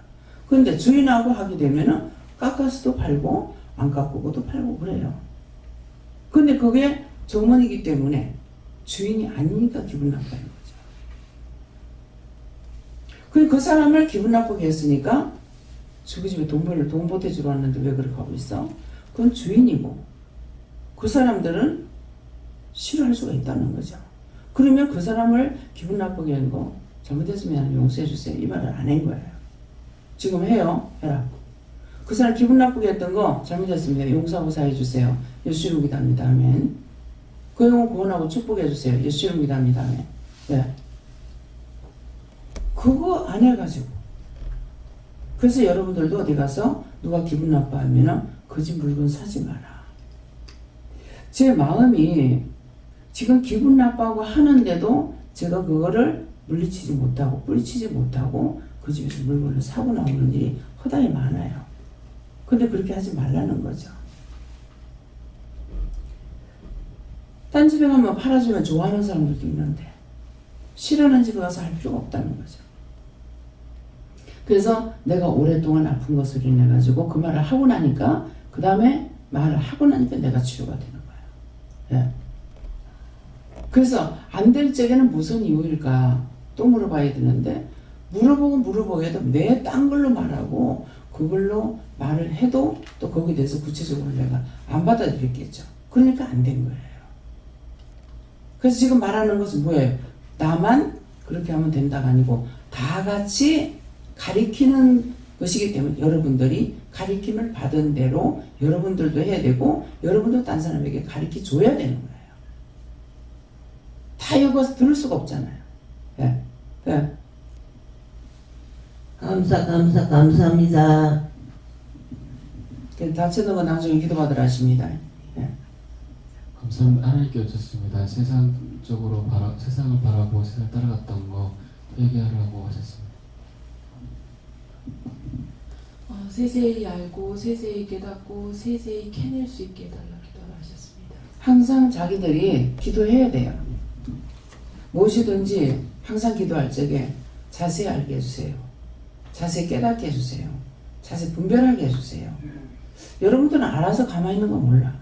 근데 주인하고 하게 되면은 깎아서도 팔고 안 깎고도 팔고 그래요. 근데 그게 점원이기 때문에 주인이 아니니까 기분 나빠하는 거죠. 그 사람을 기분 나쁘게 했으니까 저기 집에 돈 보태주러 왔는데 왜 그렇게 하고 있어? 그건 주인이고 그 사람들은 싫어할 수가 있다는 거죠. 그러면 그 사람을 기분 나쁘게 한 거 잘못했으면 용서해 주세요. 이 말을 안 한 거예요. 지금 해요. 해라. 그 사람 기분 나쁘게 했던 거 잘못했으면 용서하고 사해 주세요. 예수 이름 기도합니다. 아멘. 그 영혼 구원하고 축복해 주세요. 예수 이름 기도합니다. 아멘. 네. 그거 안 해가지고. 그래서 여러분들도 어디 가서 누가 기분 나빠하면 그 집 물건 사지 마라. 제 마음이 지금 기분 나빠하고 하는데도 제가 그거를 물리치지 못하고 뿌리치지 못하고 그 집에서 물건을 사고 나오는 일이 허다히 많아요. 근데 그렇게 하지 말라는 거죠. 딴 집에 가면 팔아주면 좋아하는 사람들도 있는데 싫어하는 집에 가서 할 필요가 없다는 거죠. 그래서 내가 오랫동안 아픈 것을 인해 가지고 그 말을 하고 나니까 그 다음에 말을 하고 나니까 내가 치료가 되는 거예요. 예. 그래서 안 될 적에는 무슨 이유일까 또 물어봐야 되는데 물어보고 해도 매 딴 걸로 말하고 그걸로 말을 해도 또 거기에 대해서 구체적으로 내가 안 받아들였겠죠. 그러니까 안 된 거예요. 그래서 지금 말하는 것은 뭐예요? 나만 그렇게 하면 된다가 아니고 다 같이 가리키는 것이기 때문에 여러분들이 가리킴을 받은 대로 여러분들도 해야 되고 여러분도 딴 사람에게 가리키 줘야 되는 거예요. 다 여기 와서 들을 수가 없잖아요. 예. 예. 감사합니다. 다쳐놓은 거 나중에 기도받으라 하십니다. 예. 감사합니다. 하나님께 여쭙습니다. 세상을 바라고 세상을 따라갔던 거 회개하라고 하셨습니다. 세세히 알고 세세히 깨닫고 세세히 캐낼 수 있게 해달라 기도를 하셨습니다. 항상 자기들이 기도해야 돼요. 무엇이든지 항상 기도할 적에 자세히 알게 해주세요. 자세히 깨닫게 해주세요. 자세히 분별하게 해주세요. 여러분들은 알아서 가만히 있는 거 몰라.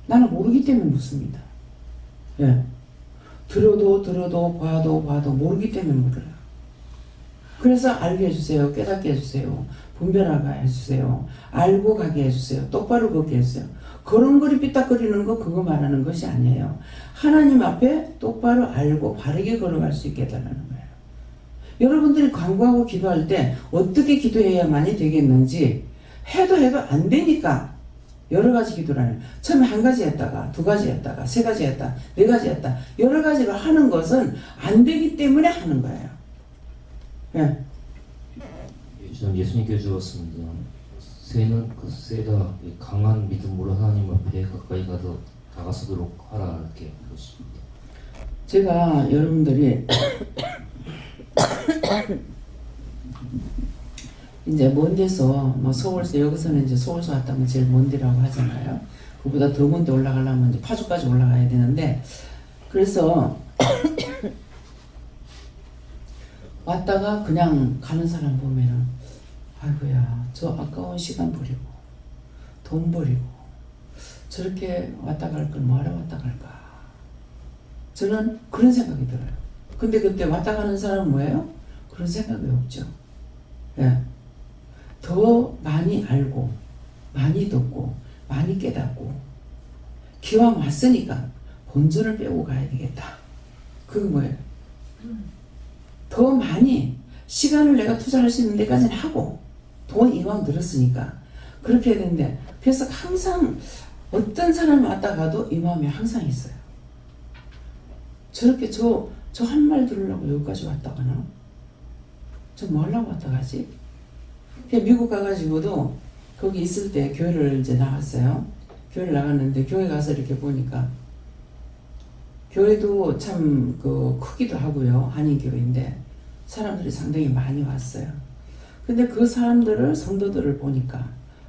나는 모르기 때문에 묻습니다. 예. 들어도 봐도 모르기 때문에 물어요. 그래서 알게 해주세요. 깨닫게 해주세요. 분별하게 해주세요. 알고 가게 해주세요. 똑바로 걷게 해주세요. 걸음걸이 삐딱거리는 거 그거 말하는 것이 아니에요. 하나님 앞에 똑바로 알고 바르게 걸어갈 수 있게 해달라는 거예요. 여러분들이 간구하고 기도할 때 어떻게 기도해야만이 되겠는지 해도 안 되니까 여러 가지 기도를 하는. 처음에 한 가지 했다가 두 가지 했다가 세 가지 했다 네 가지 했다 여러 가지로 하는 것은 안 되기 때문에 하는 거예요. 예. 저는 예수님께 주었습니다. 새는 그 새가 강한 믿음으로 하나님 앞에 가까이 다가서도록 하라 이렇게 그렇습니다. 제가 여러분들이 이제 먼 데서 뭐 서울서 여기서는 이제 서울서 왔다면 제일 먼 데라고 하잖아요. 그보다 더 먼 데 올라가려면 이제 파주까지 올라가야 되는데 그래서 왔다가 그냥 가는 사람 보면은 아이고야 저 아까운 시간 버리고 돈 버리고 저렇게 왔다 갈 걸 뭐하러 왔다 갈까. 저는 그런 생각이 들어요. 근데 그때 왔다 가는 사람은 뭐예요? 그런 생각이 없죠. 예. 더 많이 알고 많이 듣고 많이 깨닫고 기왕 왔으니까 본전을 빼고 가야 되겠다. 그게 뭐예요? 더 많이 시간을 내가 투자할 수 있는 데까지는 하고 돈 이왕 들었으니까 그렇게 해야 되는데 그래서 항상 어떤 사람이 왔다 가도 이 마음이 항상 있어요. 저렇게 저 한 말 들으려고 여기까지 왔다 가나? 저 뭐 하려고 왔다 가지? 미국 가가지고도 거기 있을 때 교회를 이제 나갔어요. 교회를 나갔는데 교회 가서 이렇게 보니까 교회도 참 그 크기도 하고요. 한인교회인데 사람들이 상당히 많이 왔어요. 근데 그 사람들을 성도들을 보니까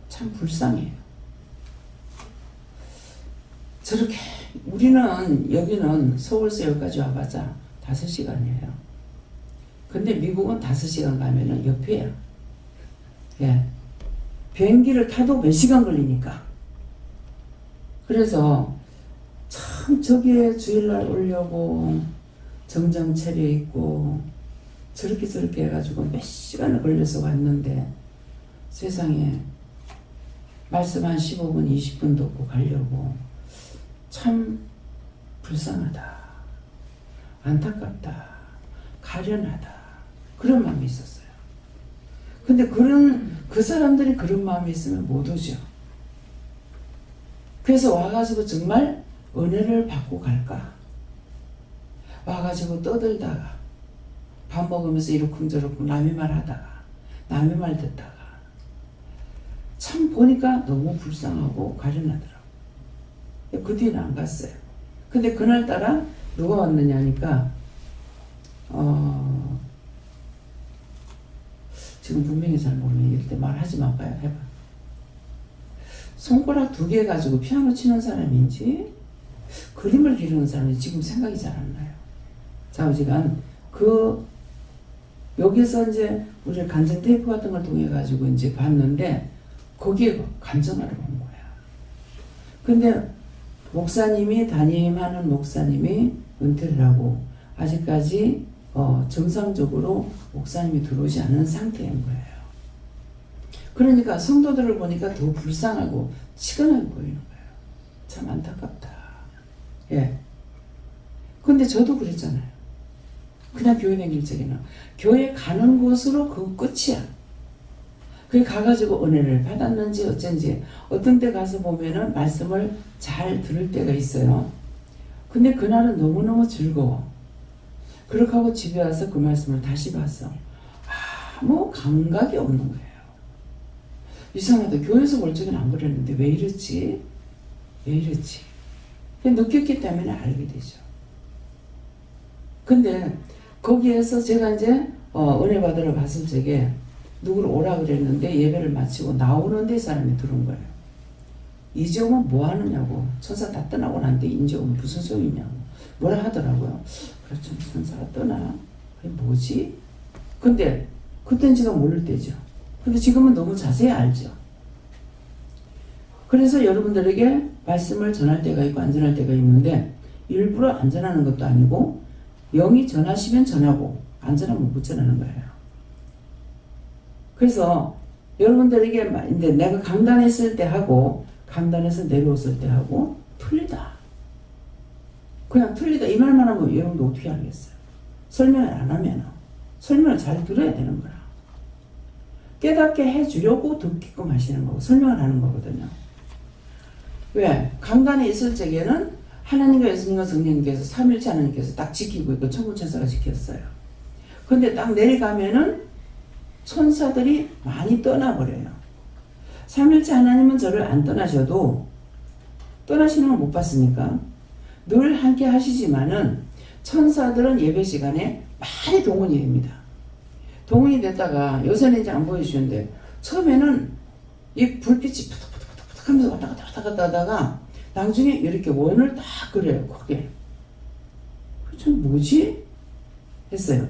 참 불쌍해요. 저렇게 우리는 여기는 서울서 여기까지 와봤자 5시간이에요. 근데 미국은 5시간 가면은 옆이에요. 예. 비행기를 타도 몇 시간 걸리니까. 그래서 참 저기에 주일날 오려고 정장 차려입고 저렇게 해가지고 몇 시간을 걸려서 왔는데 세상에 말씀 한 15분 20분 듣고 가려고 참 불쌍하다. 안타깝다. 가련하다. 그런 마음이 있었어요. 근데 그 사람들이 그런 마음이 있으면 못 오죠. 그래서 와가지고 정말 은혜를 받고 갈까? 와가지고 떠들다가 밥 먹으면서 이러쿵저러쿵 남의 말 하다가 남의 말 듣다가 참 보니까 너무 불쌍하고 가련하더라고. 그 뒤에는 안 갔어요. 근데 그날따라 누가 왔느냐니까 지금 분명히 잘 모르는 이럴 때 말하지 말까요? 해봐. 손가락 2개 가지고 피아노 치는 사람인지 그림을 그리는 사람인지 지금 생각이 잘 안 나요. 좌우지간 여기서 이제 우리 간증 테이프 같은 걸 통해 가지고 이제 봤는데 거기에 간증하러 온 거야. 근데 목사님이 담임하는 목사님이 은퇴를 하고 아직까지 정상적으로 목사님이 들어오지 않은 상태인 거예요. 그러니까 성도들을 보니까 더 불쌍하고 치근하게 보이는 거예요. 참 안타깝다. 예. 근데 저도 그랬잖아요. 그냥 교회 다닐 적에는 교회 가는 곳으로 그 끝이야. 그게 가가지고 은혜를 받았는지 어쩐지 어떤 때 가서 보면은 말씀을 잘 들을 때가 있어요. 근데 그날은 너무너무 즐거워. 그렇게 하고 집에 와서 그 말씀을 다시 봤어. 아무 감각이 없는 거예요. 이상하다. 교회에서 볼 적은 안 그랬는데 왜 이렇지? 왜 이렇지? 느꼈기 때문에 알게 되죠. 근데 거기에서 제가 이제 은혜 받으러 갔을 적에 누구를 오라 그랬는데 예배를 마치고 나오는데 사람이 들어온 거예요. 이재용은 뭐 하느냐고. 천사 다 떠나고 난데 이재용은 무슨 소용이냐고 뭐라 하더라고요. 그렇죠. 천사가 떠나. 그게 뭐지? 근데 그때는 제가 모를 때죠. 근데 지금은 너무 자세히 알죠. 그래서 여러분들에게 말씀을 전할 때가 있고 안 전할 때가 있는데 일부러 안 전하는 것도 아니고 영이 전하시면 전하고 안 전하면 못 전하는 거예요. 그래서 여러분들에게 이제 내가 강단했을 때 하고 강단에서 내려왔을 때 하고 틀리다. 그냥 틀리다 이 말만 하면 여러분도 어떻게 알겠어요? 설명을 안 하면 설명을 잘 들어야 되는 거라. 깨닫게 해주려고 듣게끔 하시는 거고 설명을 하는 거거든요. 왜? 강단에 있을 적에는 하나님과 예수님과 성령님께서 삼일체 하나님께서 딱 지키고 있고 천군천사가 지켰어요. 근데 딱 내려가면은 천사들이 많이 떠나버려요. 삼일체 하나님은 저를 안 떠나셔도 떠나시는 걸 못 봤으니까 늘 함께 하시지만은 천사들은 예배 시간에 많이 동원이 됩니다. 동원이 됐다가 요새는 이제 안 보여주시는데 처음에는 이 불빛이 푸득푸득푸득 하면서 왔다 갔다 하다가 나중에 이렇게 원을 딱 그려요. 크게. 그래서 뭐지? 했어요.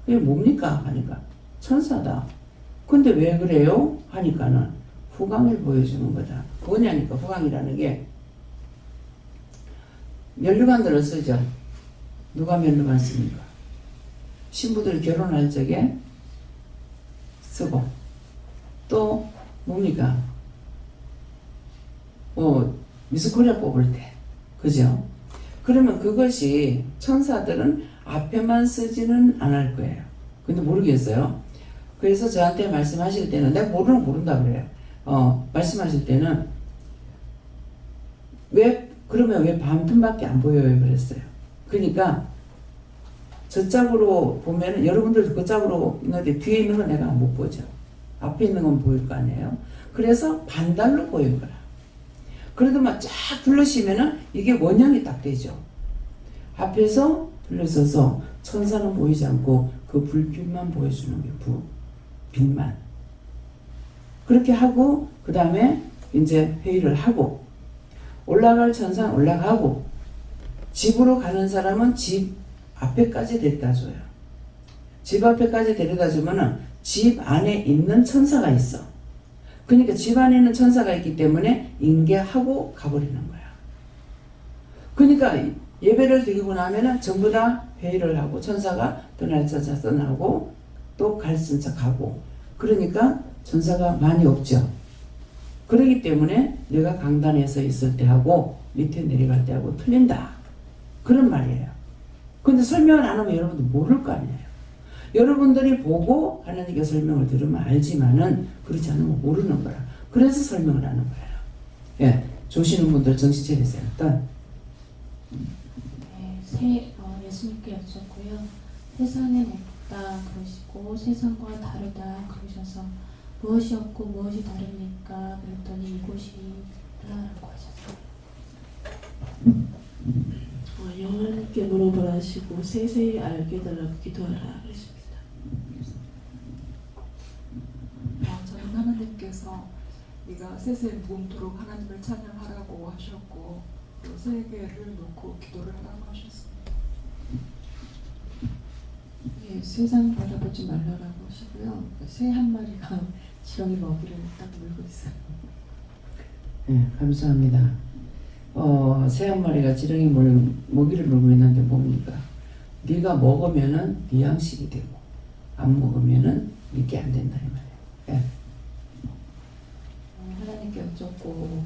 그게 뭡니까? 하니까 천사다. 근데 왜 그래요? 하니까는 후광을 보여주는 거다. 뭐냐니까 후광이라는 게 면류관들을 쓰죠. 누가 면류관 씁니까? 신부들이 결혼할 적에 쓰고 또 뭡니까? 미스코리아 뽑을 때 그죠? 그러면 그것이 천사들은 앞에만 쓰지는 않을 거예요. 근데 모르겠어요. 그래서 저한테 말씀하실 때는 내가 모른다 그래요. 말씀하실 때는 그러면 왜 반틈밖에 안 보여요? 그랬어요. 그러니까 저짝으로 보면은 여러분들도 그짝으로 있는데 뒤에 있는 건 내가 못 보죠. 앞에 있는 건 보일 거 아니에요. 그래서 반달로 보인 거라. 그래도 막 쫙 둘러시면은 이게 원형이 딱 되죠. 앞에서 둘러서서 천사는 보이지 않고 그 불빛만 보여주는 게 빛만. 그렇게 하고 그 다음에 이제 회의를 하고 올라갈 천사는 올라가고 집으로 가는 사람은 집 앞에까지 데려다 줘요. 집 앞에까지 데려다 주면은 집 안에 있는 천사가 있어. 그러니까 집 안에 있는 천사가 있기 때문에 인계하고 가버리는 거야. 그러니까 예배를 드리고 나면은 전부 다 회의를 하고 천사가 떠날 천사 떠나고 또 갈 천사 가고 그러니까 천사가 많이 없죠. 그렇기 때문에 내가 강단에서 있을 때 하고 밑에 내려갈 때 하고 틀린다. 그런 말이에요. 근데 설명을 안 하면 여러분들 모를 거 아니에요. 여러분들이 보고 하나님께 설명을 들으면 알지만은 그렇지 않으면 모르는 거라. 그래서 설명을 하는 거예요. 예, 조시는 분들 정신 차리세요. 일단 예수님께 여쭙고요. 세상에 없다 그러시고 세상과 다르다 그러셔서 무엇이 없고 무엇이 다릅니까? 그랬더니 이곳이다라고 하셨어요. 영혼께 물어보라 하시고 세세히 알게 달라고 기도하라 그러십니다. 저는 하나님께서 네가 세세히 무궁토록 하나님을 찬양하라고 하셨고 또 세계를 놓고 기도를 하라고 하셨습니다. 예, 세상 바라보지 말라라고 하시고요. 새 한 마리가 지렁이 먹이를 딱 물고 있어요. 네, 감사합니다. 새 한 마리가 지렁이 먹이를 물고 있는데 뭡니까? 네가 먹으면은 네 양식이 되고 안 먹으면은 이게 안 된다 이 말이에요. 네. 하나님께 여쭙고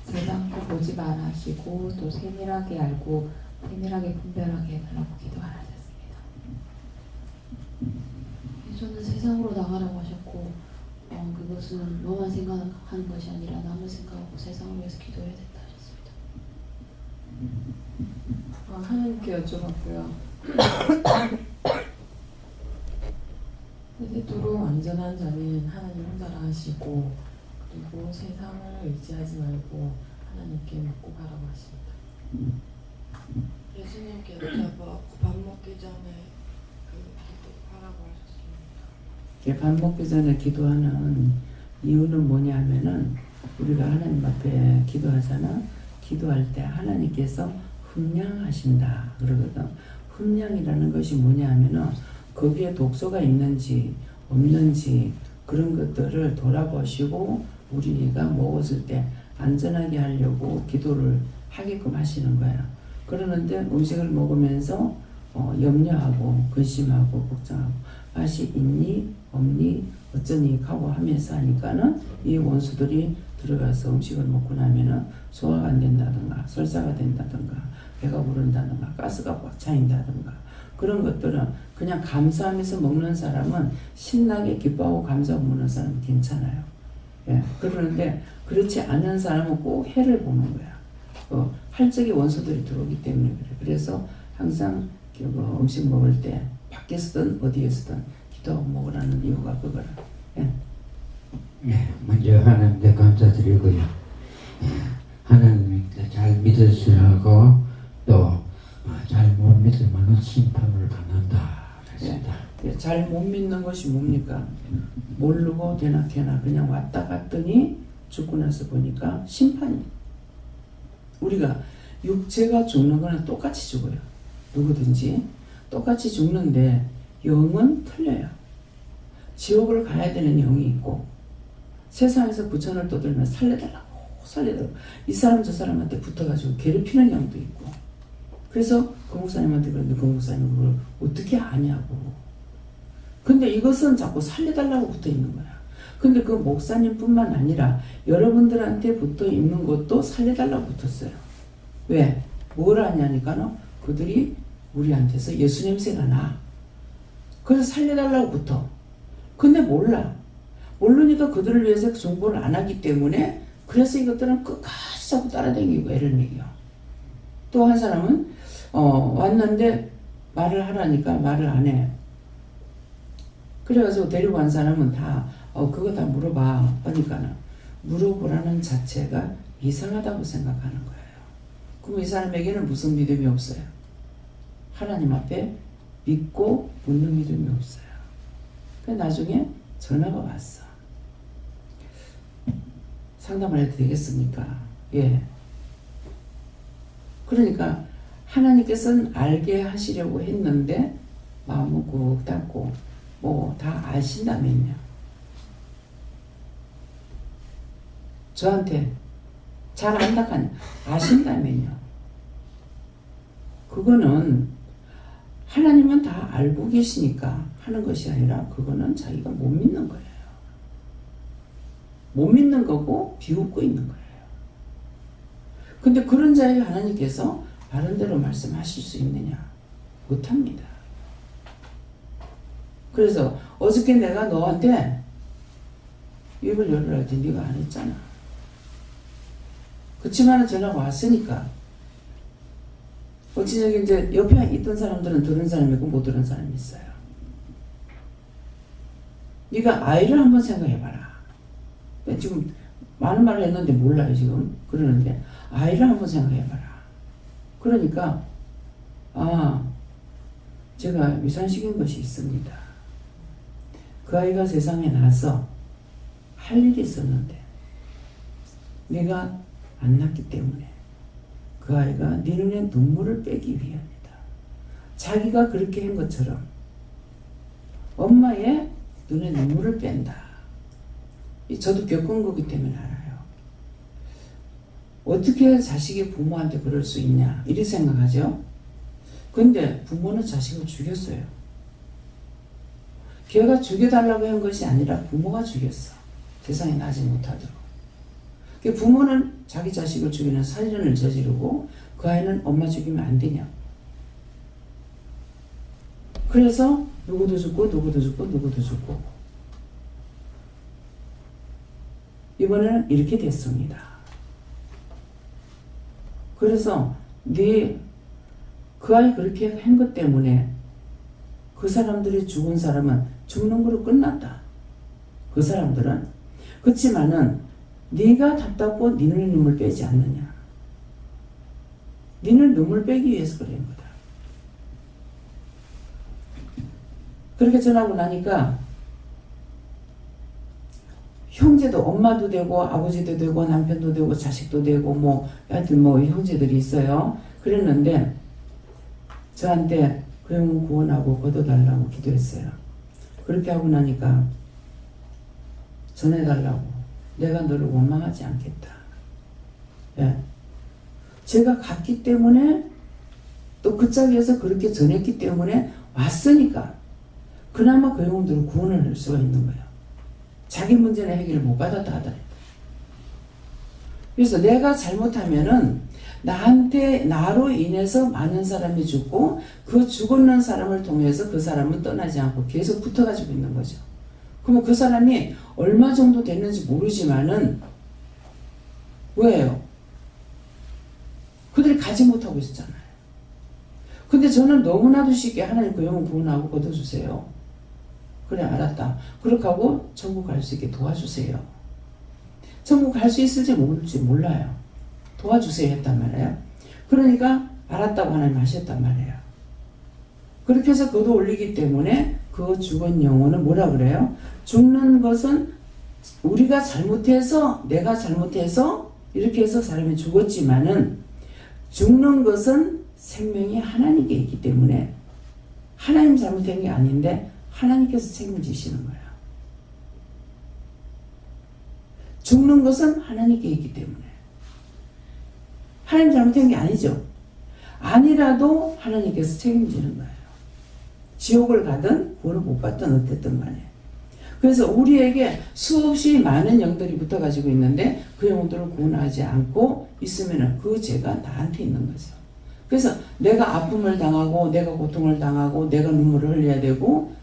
세상 거 보지 마라 하시고 또 세밀하게 알고 세밀하게 분별하게 해달라고 기도하라 하셨습니다. 저는 세상으로 나가라고 하셨고 그것은 너만 생각하는 것이 아니라 남을 생각하고 세상을 위해서 기도해야 된다 하셨습니다. 하나님께 여쭤봤고요. 세세토록 완전한 자는 하나님 혼자라 하시고 그리고 세상을 의지하지 말고 하나님께 묻고 가라고 하십니다. 예수님께서 밥 먹기 전에 기도하라고 하셨습니다. 밥 먹기 전에 기도하는 이유는 뭐냐면은 우리가 하나님 앞에 기도하잖아. 기도할 때 하나님께서 흠량하신다 그러거든. 흠량이라는 것이 뭐냐면은 거기에 독소가 있는지 없는지 그런 것들을 돌아보시고 우리가 먹었을 때 안전하게 하려고 기도를 하게끔 하시는 거야. 그러는데 음식을 먹으면서 염려하고 근심하고 걱정하고 맛이 있니 없니 어쩌니 하고 하면서 하니까는 이 원수들이 들어가서 음식을 먹고 나면은 소화가 안 된다든가 설사가 된다든가 배가 부른다든가 가스가 꽉 차인다든가 그런 것들은 그냥 감사하면서 먹는 사람은 신나게 기뻐하고 감사하고 먹는 사람은 괜찮아요. 예, 그러는데 그렇지 않은 사람은 꼭 해를 보는 거야. 할적의 원수들이 들어오기 때문에 그래. 그래서 항상 음식 먹을 때 밖에서든 어디에서든 기도하고 먹으라는 이유가 그거라. 예. 네, 먼저 하나님께 감사드리고요. 하나님께 잘 믿을 줄 알고 또 잘 못 믿으면 심판을 받는다 그랬습니다. 예. 잘 못 믿는 것이 뭡니까? 모르고 되나 캐나 그냥 왔다 갔더니 죽고 나서 보니까 심판이. 우리가 육체가 죽는 거는 똑같이 죽어요. 누구든지 똑같이 죽는데 영은 틀려요. 지옥을 가야 되는 영이 있고 세상에서 부천을 떠들면 살려달라고 이 사람 저 사람한테 붙어가지고 괴롭히는 영도 있고 그래서 공무사님한테 그랬는데 공무사님은 그걸 어떻게 아냐고. 근데 이것은 자꾸 살려달라고 붙어 있는 거야. 근데 그 목사님뿐만 아니라 여러분들한테 붙어 있는 것도 살려달라고 붙었어요. 왜? 뭘 하냐니까는 그들이 우리한테서 예수 냄새가 나. 그래서 살려달라고 붙어. 근데 몰라. 모르니까 그들을 위해서 정보를 안 하기 때문에 그래서 이것들은 끝까지 자꾸 따라다니고 애를 먹여. 또 한 사람은 왔는데 말을 하라니까 말을 안 해. 그래가지고 데리고 간 사람은 다 그거 다 물어봐. 그러니까는 물어보라는 자체가 이상하다고 생각하는 거예요. 그럼 이 사람에게는 무슨 믿음이 없어요? 하나님 앞에 믿고 묻는 믿음이 없어요. 그래서 나중에 전화가 왔어. 상담을 해도 되겠습니까? 예. 그러니까 하나님께서는 알게 하시려고 했는데 마음은 꾹 닫고 뭐 다 아신다면요. 저한테 잘 안다간 아신다면요. 그거는 하나님은 다 알고 계시니까 하는 것이 아니라 그거는 자기가 못 믿는 거예요. 못 믿는 거고 비웃고 있는 거예요. 근데 그런 자에게 하나님께서 바른대로 말씀하실 수 있느냐? 못합니다. 그래서 어저께 내가 너한테 입을 열으라 할 때 네가 안 했잖아. 그치만 전화가 왔으니까 어찌저기 이제 옆에 있던 사람들은 들은 사람이 있고 못 들은 사람이 있어요. 네가 아이를 한번 생각해봐라. 지금 많은 말을 했는데 몰라요 지금. 그러는데 아이를 한번 생각해봐라. 그러니까 제가 위산시킨 것이 있습니다. 그 아이가 세상에 나서 할 일이 있었는데 내가 안 낳기 때문에 그 아이가 네 눈에 눈물을 빼기 위함이다. 자기가 그렇게 한 것처럼 엄마의 눈에 눈물을 뺀다. 저도 겪은 거기 때문에 알아요. 어떻게 자식이 부모한테 그럴 수 있냐 이렇게 생각하죠. 근데 부모는 자식을 죽였어요. 걔가 죽여달라고 한 것이 아니라 부모가 죽였어. 세상에 나지 못하도록. 부모는 자기 자식을 죽이는 살인을 저지르고 그 아이는 엄마 죽이면 안 되냐. 그래서 누구도 죽고 누구도 죽고 누구도 죽고 이번에는 이렇게 됐습니다. 그래서 그 아이 그렇게 한 것 때문에 그 사람들이 죽은 사람은 죽는 거로 끝났다. 그 사람들은. 그렇지만은 네가 답답고 니는 눈물 빼지 않느냐. 니는 눈물 빼기 위해서 그런 거다. 그렇게 전하고 나니까 형제도 엄마도 되고 아버지도 되고 남편도 되고 자식도 되고 뭐 하여튼 뭐 형제들이 있어요. 그랬는데 저한테 그 영혼 구원하고 걷어달라고 기도했어요. 그렇게 하고 나니까 전해달라고. 내가 너를 원망하지 않겠다. 예. 제가 갔기 때문에 또 그 자리에서 그렇게 전했기 때문에 왔으니까 그나마 그 영혼들은 구원을 할 수가 있는 거예요. 자기 문제는 해결을 못 받았다 하더라도. 그래서 내가 잘못하면은 나로 인해서 많은 사람이 죽고 그 죽었는 사람을 통해서 그 사람은 떠나지 않고 계속 붙어가지고 있는 거죠. 그러면 그 사람이 얼마 정도 됐는지 모르지만은 왜요? 그들이 가지 못하고 있었잖아요. 근데 저는 너무나도 쉽게 하나님 그 영혼 구원하고 걷어주세요. 그래 알았다. 그렇게 하고 천국 갈 수 있게 도와주세요. 천국 갈 수 있을지 모를지 몰라요. 도와주세요 했단 말이에요. 그러니까 알았다고 하나님 하셨단 말이에요. 그렇게 해서 걷어 올리기 때문에 그 죽은 영혼은 뭐라 그래요? 죽는 것은 우리가 잘못해서 내가 잘못해서 이렇게 해서 사람이 죽었지만은 죽는 것은 생명이 하나님께 있기 때문에 하나님 잘못한 게 아닌데 하나님께서 책임지시는 거예요. 죽는 것은 하나님께 있기 때문에 하나님 잘못한 게 아니죠. 아니라도 하나님께서 책임지는 거예요. 지옥을 가든 구원을 못 받든 어쨌든 간에. 그래서 우리에게 수없이 많은 영들이 붙어가지고 있는데 그 영들을 구원하지 않고 있으면 그 죄가 나한테 있는 거죠. 그래서 내가 아픔을 당하고 내가 고통을 당하고 내가 눈물을 흘려야 되고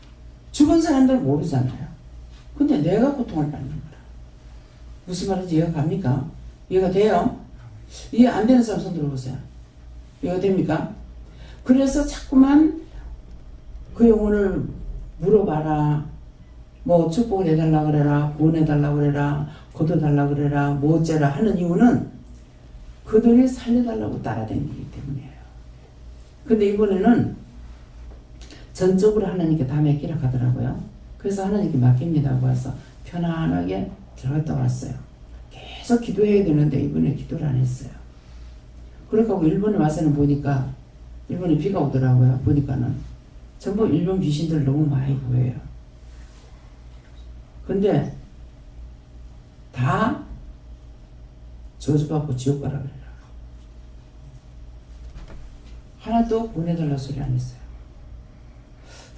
죽은 사람들은 모르잖아요. 근데 내가 고통을 받는 거라. 무슨 말인지 이해가 갑니까? 이해가 돼요? 이해 안 되는 사람 손 들어보세요. 이해가 됩니까? 그래서 자꾸만 그 영혼을 물어봐라. 뭐 축복을 해달라 그래라. 구원해달라 그래라. 걷어달라 그래라. 뭐 어째라 하는 이유는 그들이 살려달라고 따라다니기 때문이에요. 근데 이번에는 전적으로 하나님께 다 맡기라 하더라고요. 그래서 하나님께 맡깁니다고 해서 편안하게 들어갔다 왔어요. 계속 기도해야 되는데 이번에 기도를 안 했어요. 그렇게 하고 일본에 와서는 보니까 일본에 비가 오더라고요. 보니까는 전부 일본 귀신들 너무 많이 보여요. 근데 다 저주받고 지옥 가라 그래라. 하나도 보내달라 소리 안 했어요.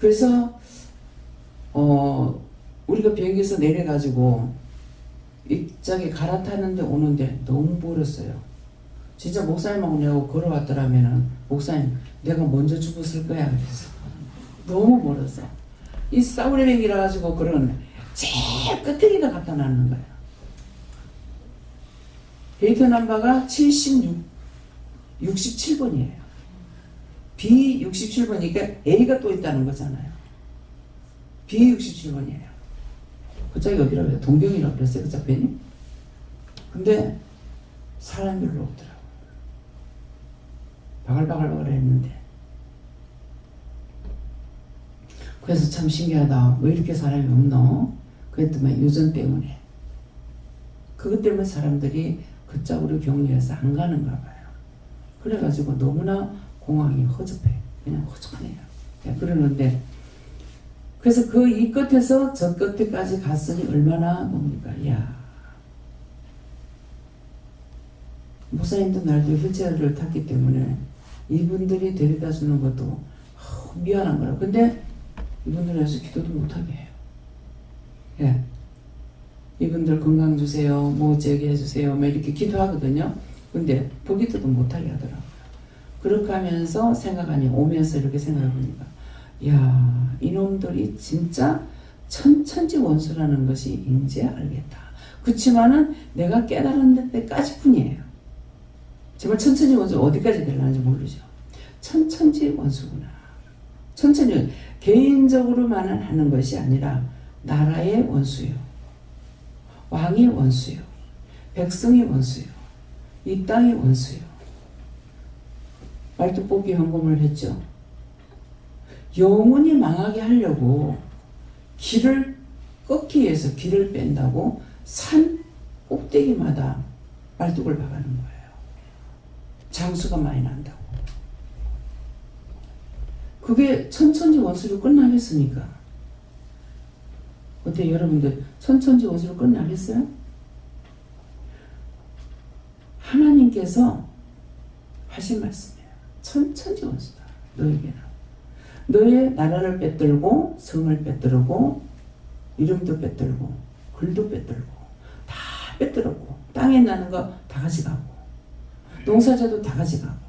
그래서 우리가 비행기에서 내려가지고 입장에 갈아타는데 오는데 너무 멀었어요. 진짜 목사님하고 내가 걸어왔더라면은 목사님 내가 먼저 죽었을 거야 그래서 너무 멀었어. 이 싸구려 비행기라 가지고 그런 제일 끝에다 갖다 놨는 거야. 데이터 넘버가 67번이에요. B67번이니까 A가 또 있다는 거잖아요. B67번이에요. 그 짝이 어디라고 해요? 동경이라고 그랬어요? 그 짝편이? 근데 사람 별로 없더라고요. 바글바글 했는데. 그래서 참 신기하다. 왜 이렇게 사람이 없노? 그랬더니 유전 때문에. 그것 때문에 사람들이 그 짝으로 격리해서 안 가는가 봐요. 그래가지고 너무나 공항이 허접해. 그냥 허접하네요. 그러는데 그래서 그 이 끝에서 저 끝에까지 갔으니 얼마나 뭡니까? 이야. 목사님도 날도 휠체어를 탔기 때문에 이분들이 데려다 주는 것도 미안한 거라. 근데 이분들은 해서 기도도 못하게 해요. 예. 이분들 건강 주세요. 뭐 어쩌게 해주세요. 뭐 이렇게 기도하거든요. 근데 보기도 못하게 하더라고요. 그렇게 하면서 생각하니 오면서 이렇게 생각해보니까 야 이놈들이 진짜 천천지 원수라는 것이 이제 알겠다. 그렇지만은 내가 깨달은 데까지 뿐이에요. 정말 천천지 원수 어디까지 되려는지 모르죠. 천천지 원수구나. 천천히 개인적으로만 하는 것이 아니라 나라의 원수요, 왕의 원수요, 백성의 원수요, 이 땅의 원수요. 말뚝뽑기 헌금을 했죠. 영원히 망하게 하려고 길을 꺾기 위해서 길을 뺀다고 산 꼭대기마다 말뚝을 박아는 거예요. 장수가 많이 난다고. 그게 천천지 원수로 끝나겠습니까? 어때요 여러분들? 천천지 원수로 끝나겠어요? 하나님께서 하신 말씀이에요. 천천지 원수다 너에게는. 너의 나라를 빼들고 성을 빼들고 이름도 빼들고 글도 빼들고 다 빼들었고 땅에 나는 거 다 가져가고 농사자도 다 가져가고.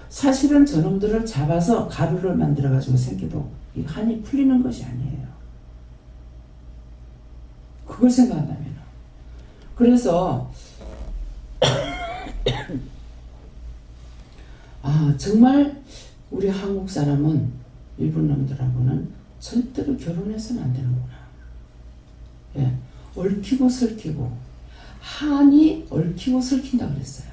사실은 저놈들을 잡아서 가루를 만들어 가지고 생겨도 이 한이 풀리는 것이 아니에요. 그걸 생각한다면. 그래서 정말 우리 한국 사람은 일본 놈들하고는 절대로 결혼해서는 안 되는구나. 예, 얽히고 설키고 한이 얽히고 설킨다 그랬어요.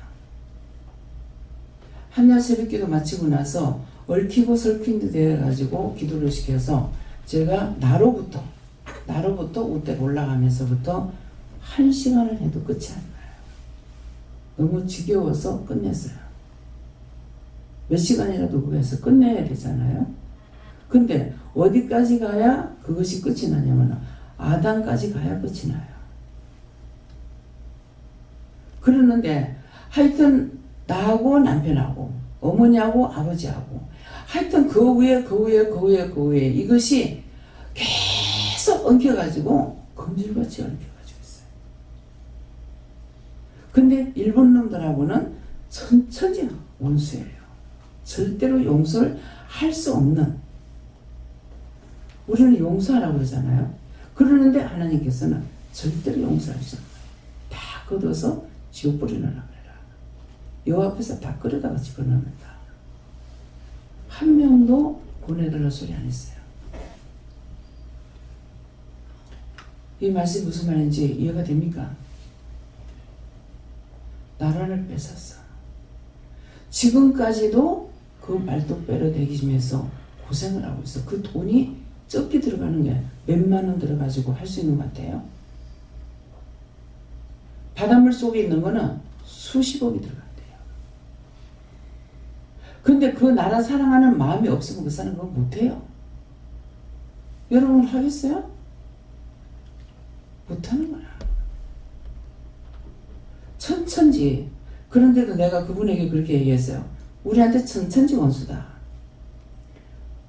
한날 새벽기도 마치고 나서 얽히고 설킨 데 돼가지고 기도를 시켜서 제가 나로부터 우대 올라가면서부터 1시간을 해도 끝이 안 나요. 너무 지겨워서 끝냈어요. 몇 시간이라도 그거에서 끝내야 되잖아요. 근데 어디까지 가야 그것이 끝이 나냐면 아담까지 가야 끝이 나요. 그러는데 하여튼 나하고 남편하고 어머니하고 아버지하고 하여튼 그 위에 이것이 계속 엉켜가지고 검줄같이 엉켜가지고 있어요. 근데 일본 놈들하고는 천천히 원수예요. 절대로 용서를 할 수 없는. 우리는 용서하라고 그러잖아요. 그러는데 하나님께서는 절대로 용서할 수 없어요. 다 걷어서 지옥 뿌리려고 해라. 여호와 앞에서 다 끌어다가 집어넣는다. 한 명도 보내달라는 소리 안 했어요. 이 말씀이 무슨 말인지 이해가 됩니까? 나라를 뺏었어. 지금까지도 그 말뚝배로 대기면서 고생을 하고 있어. 그 돈이 적게 들어가는 게 몇만 원 들어가지고 할 수 있는 것 같아요. 바닷물 속에 있는 거는 수십억이 들어간대요. 근데 그 나라 사랑하는 마음이 없으면 그 사람 그거 못해요. 여러분 하겠어요? 못하는 거야. 천천지. 그런데도 내가 그분에게 그렇게 얘기했어요. 우리한테 천천지 원수다.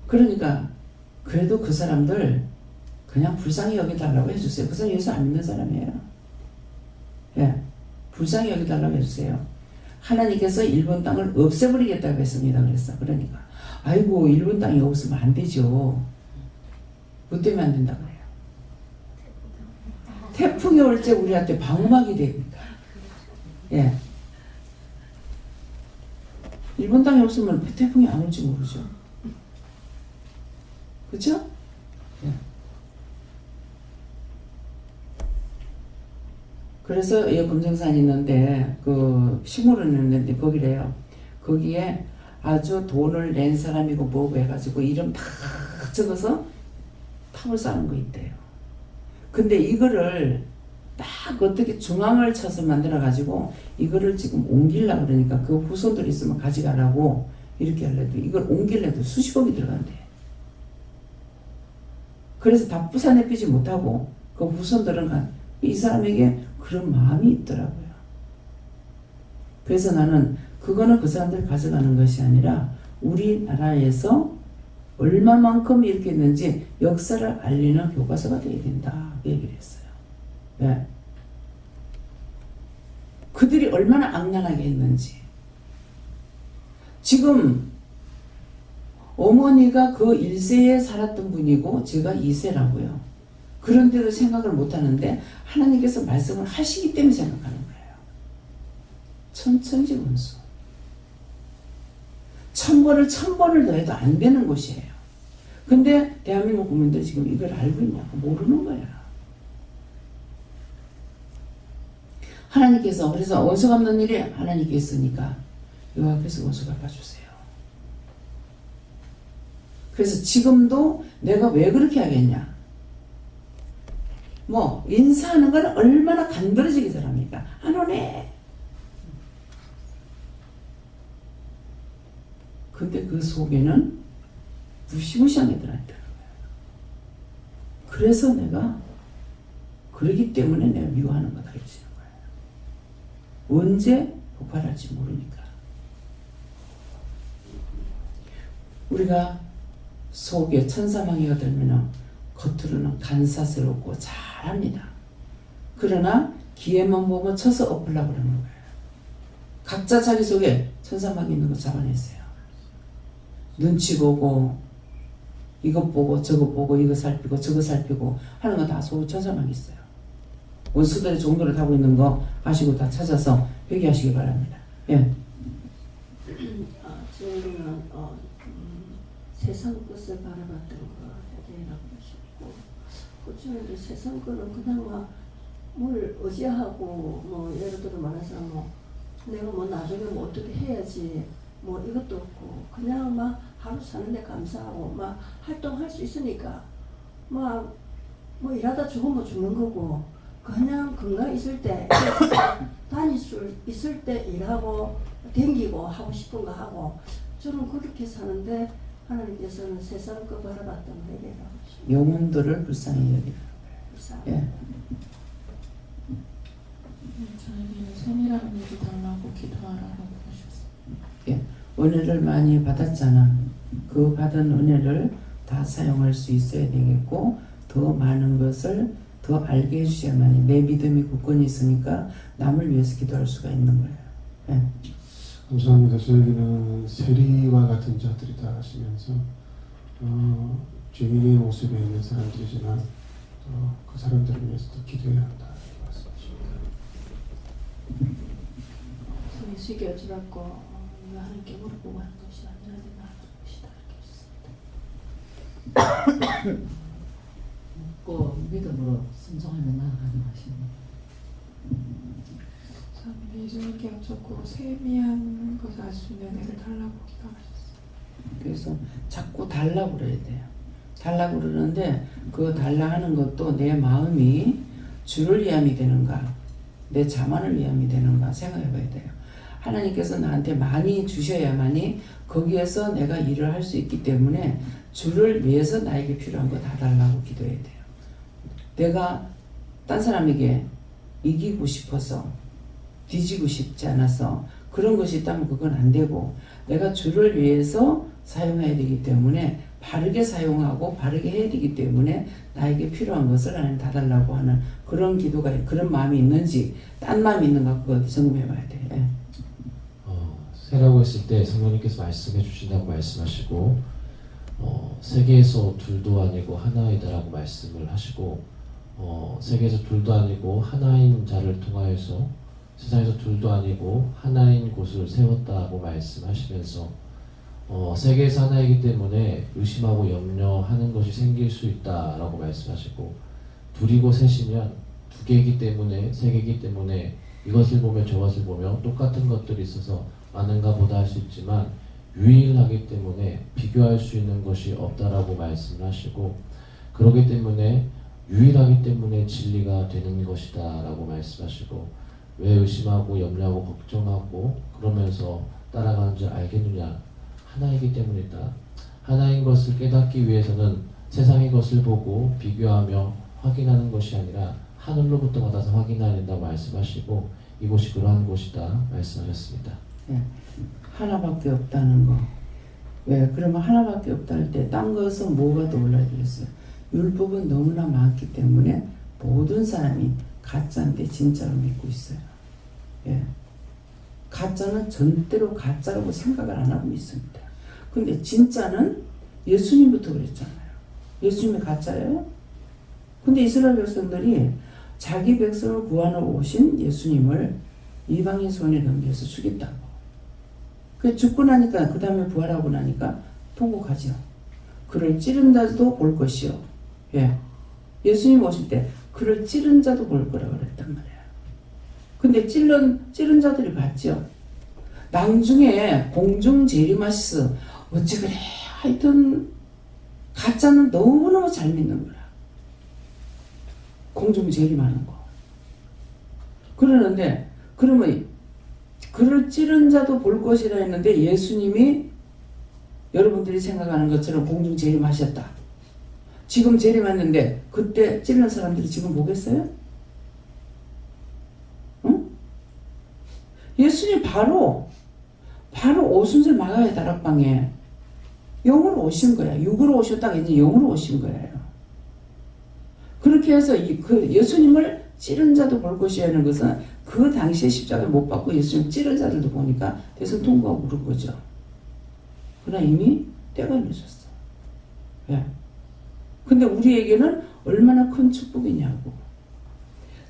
그러니까 그래도 그 사람들 그냥 불쌍히 여기달라고 해주세요. 그 사람 예수 안 믿는 사람이에요. 예, 불쌍히 여기달라고 해주세요. 하나님께서 일본 땅을 없애버리겠다고 했습니다. 그랬어. 그러니까 아이고 일본 땅이 없으면 안 되죠. 뭐 때문에 안 된다고 해요? 태풍이 올 때 우리한테 방어막이 됩니까? 예. 일본 땅이 없으면 태풍이 안 올지 모르죠. 그쵸? 예. 그래서 이 금정산이 있는데 그 시골을 있는데 거기래요. 거기에 아주 돈을 낸 사람이고 뭐고 해가지고 이름 다 적어서 탑을 쌓는 거 있대요. 근데 이거를 딱 어떻게 중앙을 쳐서 만들어가지고 이거를 지금 옮기려고 그러니까 그 후손들 있으면 가져가라고 이렇게 하려도 이걸 옮기려도 수십억이 들어간대. 그래서 다 부산내피지 못하고 그 후손들은 이 사람에게 그런 마음이 있더라고요. 그래서 나는 그거는 그 사람들 가져가는 것이 아니라 우리나라에서 얼마만큼 이렇게 했는지 역사를 알리는 교과서가 되어야 된다. 그 얘기를 했어요. 네. 그들이 얼마나 악랄하게 했는지. 지금 어머니가 그 1세에 살았던 분이고 제가 2세라고요. 그런데도 생각을 못하는데 하나님께서 말씀을 하시기 때문에 생각하는 거예요. 천천지 원수. 천벌을 1000번을 더해도 안 되는 곳이에요. 근데 대한민국 국민들 지금 이걸 알고 있냐고 모르는 거야. 하나님께서 그래서 원수 갚는 일이 하나님께 있으니까 여호와께서 원수 갚아주세요. 그래서 지금도 내가 왜 그렇게 하겠냐. 뭐 인사하는 건 얼마나 간드러지게 잘합니까? 안 오네. 근데 그 속에는 무시무시한 애들 안 있다는 거야. 그래서 내가 그러기 때문에 내가 미워하는 거다 이러시는 거예요. 언제 폭발할지 모르니까. 우리가 속에 천사망이가 들면 겉으로는 간사스럽고 잘합니다. 그러나 기회만 보면 쳐서 엎으려고 그러는 거예요. 각자 자기 속에 천사망이 있는 거 잡아냈어요. 눈치 보고 이것 보고 저것 보고 이거 살피고 저거 살피고 하는 거 다 속에 천사망이 있어요. 원수들의 정도를 하고 있는 거 아시고 다 찾아서 회개하시기 바랍니다. 예. 저는 세상 것을 바라봤던 거에 대해서 싶고 그중에도 세상 거는 그냥 막 뭘 의지하고 뭐 예를 들어 말해서 뭐 내가 뭐 나중에 뭐 어떻게 해야지 뭐 이것도 없고 그냥 막 하루 사는데 감사하고 막 활동할 수 있으니까 막 뭐 일하다 죽으면 죽는 거고 그냥 건강 있을 때 다닐 수 있을 때 일하고 댕기고 하고 싶은 거 하고 저는 그렇게 사는데 하나님께서는 세상 거 바라봤던 회개라고 영혼들을 불쌍히 여기라. 예. 저에게는 세미라는 일이 달라고 기도하라고 하셨어요. 예. 은혜를 많이 받았잖아. 그 받은 은혜를 다 사용할 수 있어야 되겠고 더 많은 것을 더 알게 해주셔야만이 내 믿음이 굳건히 있으니까 남을 위해서 기도할 수가 있는 거예요. 예. 감사합니다. 저에게는 세리와 같은 자들이다 하시면서 죄인의 모습에 있는 사람들이지만 그 사람들을 위해서도 기도해야 한다 이렇게 말씀하십니다. 예수께 여쭈었고 우리가 하나님께 물어보고 하는 것이 아니라 내가 하는 것이다 이렇게 하셨습니다. 묻고 믿음으로 순종하며 나아가는 것입니다. 예수님께 여쭙고 세미한 것을 알 수 있는 은혜를 달라고 기도하셨어요. 그래서 자꾸 달라고 그래야 돼요. 달라고 그러는데 그 달라 하는 것도 내 마음이 주를 위함이 되는가 내 자만을 위함이 되는가 생각해 봐야 돼요. 하나님께서 나한테 많이 주셔야만이 거기에서 내가 일을 할 수 있기 때문에 주를 위해서 나에게 필요한 거 다 달라고 기도해야 돼요. 내가 딴 사람에게 이기고 싶어서 뒤지고 싶지 않아서 그런 것이 있다면 그건 안 되고 내가 주를 위해서 사용해야 되기 때문에 바르게 사용하고 바르게 해야 되기 때문에 나에게 필요한 것을 하나님 다 달라고 하는 그런 기도가 그런 마음이 있는지 딴 마음이 있는가 그거 점검해 봐야 돼. 예. 세라고 했을 때 성령님께서 말씀해 주신다고 말씀하시고 세계에서 둘도 아니고 하나이다라고 말씀을 하시고 세계에서 둘도 아니고 하나인 자를 통하여서 세상에서 둘도 아니고 하나인 곳을 세웠다고 말씀하시면서 세계에서 하나이기 때문에 의심하고 염려하는 것이 생길 수 있다라고 말씀하시고 둘이고 셋이면 두 개이기 때문에 세 개이기 때문에 이것을 보며 저것을 보며 똑같은 것들이 있어서 많은가 보다 할 수 있지만 유일하기 때문에 비교할 수 있는 것이 없다라고 말씀하시고 그러기 때문에 유일하기 때문에 진리가 되는 것이다 라고 말씀하시고 왜 의심하고 염려하고 걱정하고 그러면서 따라가는 줄 알겠느냐 하나이기 때문이다. 하나인 것을 깨닫기 위해서는 세상의 것을 보고 비교하며 확인하는 것이 아니라 하늘로부터 받아서 확인해야 된다고 말씀하시고 이곳이 그러한 곳이다 말씀하셨습니다. 예. 하나밖에 없다는 거. 왜? 그러면 하나밖에 없다 할 때 딴 것은 뭐가 떠올라야 되겠어요? 율법은 너무나 많기 때문에 모든 사람이 가짜인데 진짜로 믿고 있어요. 예. 가짜는 절대로 가짜라고 생각을 안 하고 믿습니다. 근데 진짜는 예수님부터 그랬잖아요. 예수님이 가짜예요? 근데 이스라엘 백성들이 자기 백성을 구하러 오신 예수님을 이방인 손에 넘겨서 죽였다고. 그 죽고 나니까 그 다음에 부활하고 나니까 통곡하죠. 그를 찌른 자도 볼 것이요. 예. 예수님 오실 때 그를 찌른 자도 볼 거라고 그랬단 말이야. 근데 찌른 자들이 봤죠. 나중에 공중 재림하시스 어찌 그래 하여튼 가짜는 너무너무 잘 믿는 거야. 공중 재림하는 거. 그러는데 그러면 그를 찌른 자도 볼 것이라 했는데 예수님이 여러분들이 생각하는 것처럼 공중 재림하셨다. 지금 재림했는데 그때 찌른 사람들이 지금 보겠어요? 응? 예수님 바로 오순절 마가의 다락방에 영으로 오신 거야. 육으로 오셨다가 이제 영으로 오신 거예요. 그렇게 해서 그 예수님을 찌른 자도 볼 것이라는 것은 그 당시에 십자가에 못 박고 예수님 찌른 자들도 보니까 대성통곡하고 그런 거죠. 그러나 이미 때가 늦었어. 예. 근데 우리에게는 얼마나 큰 축복이냐고.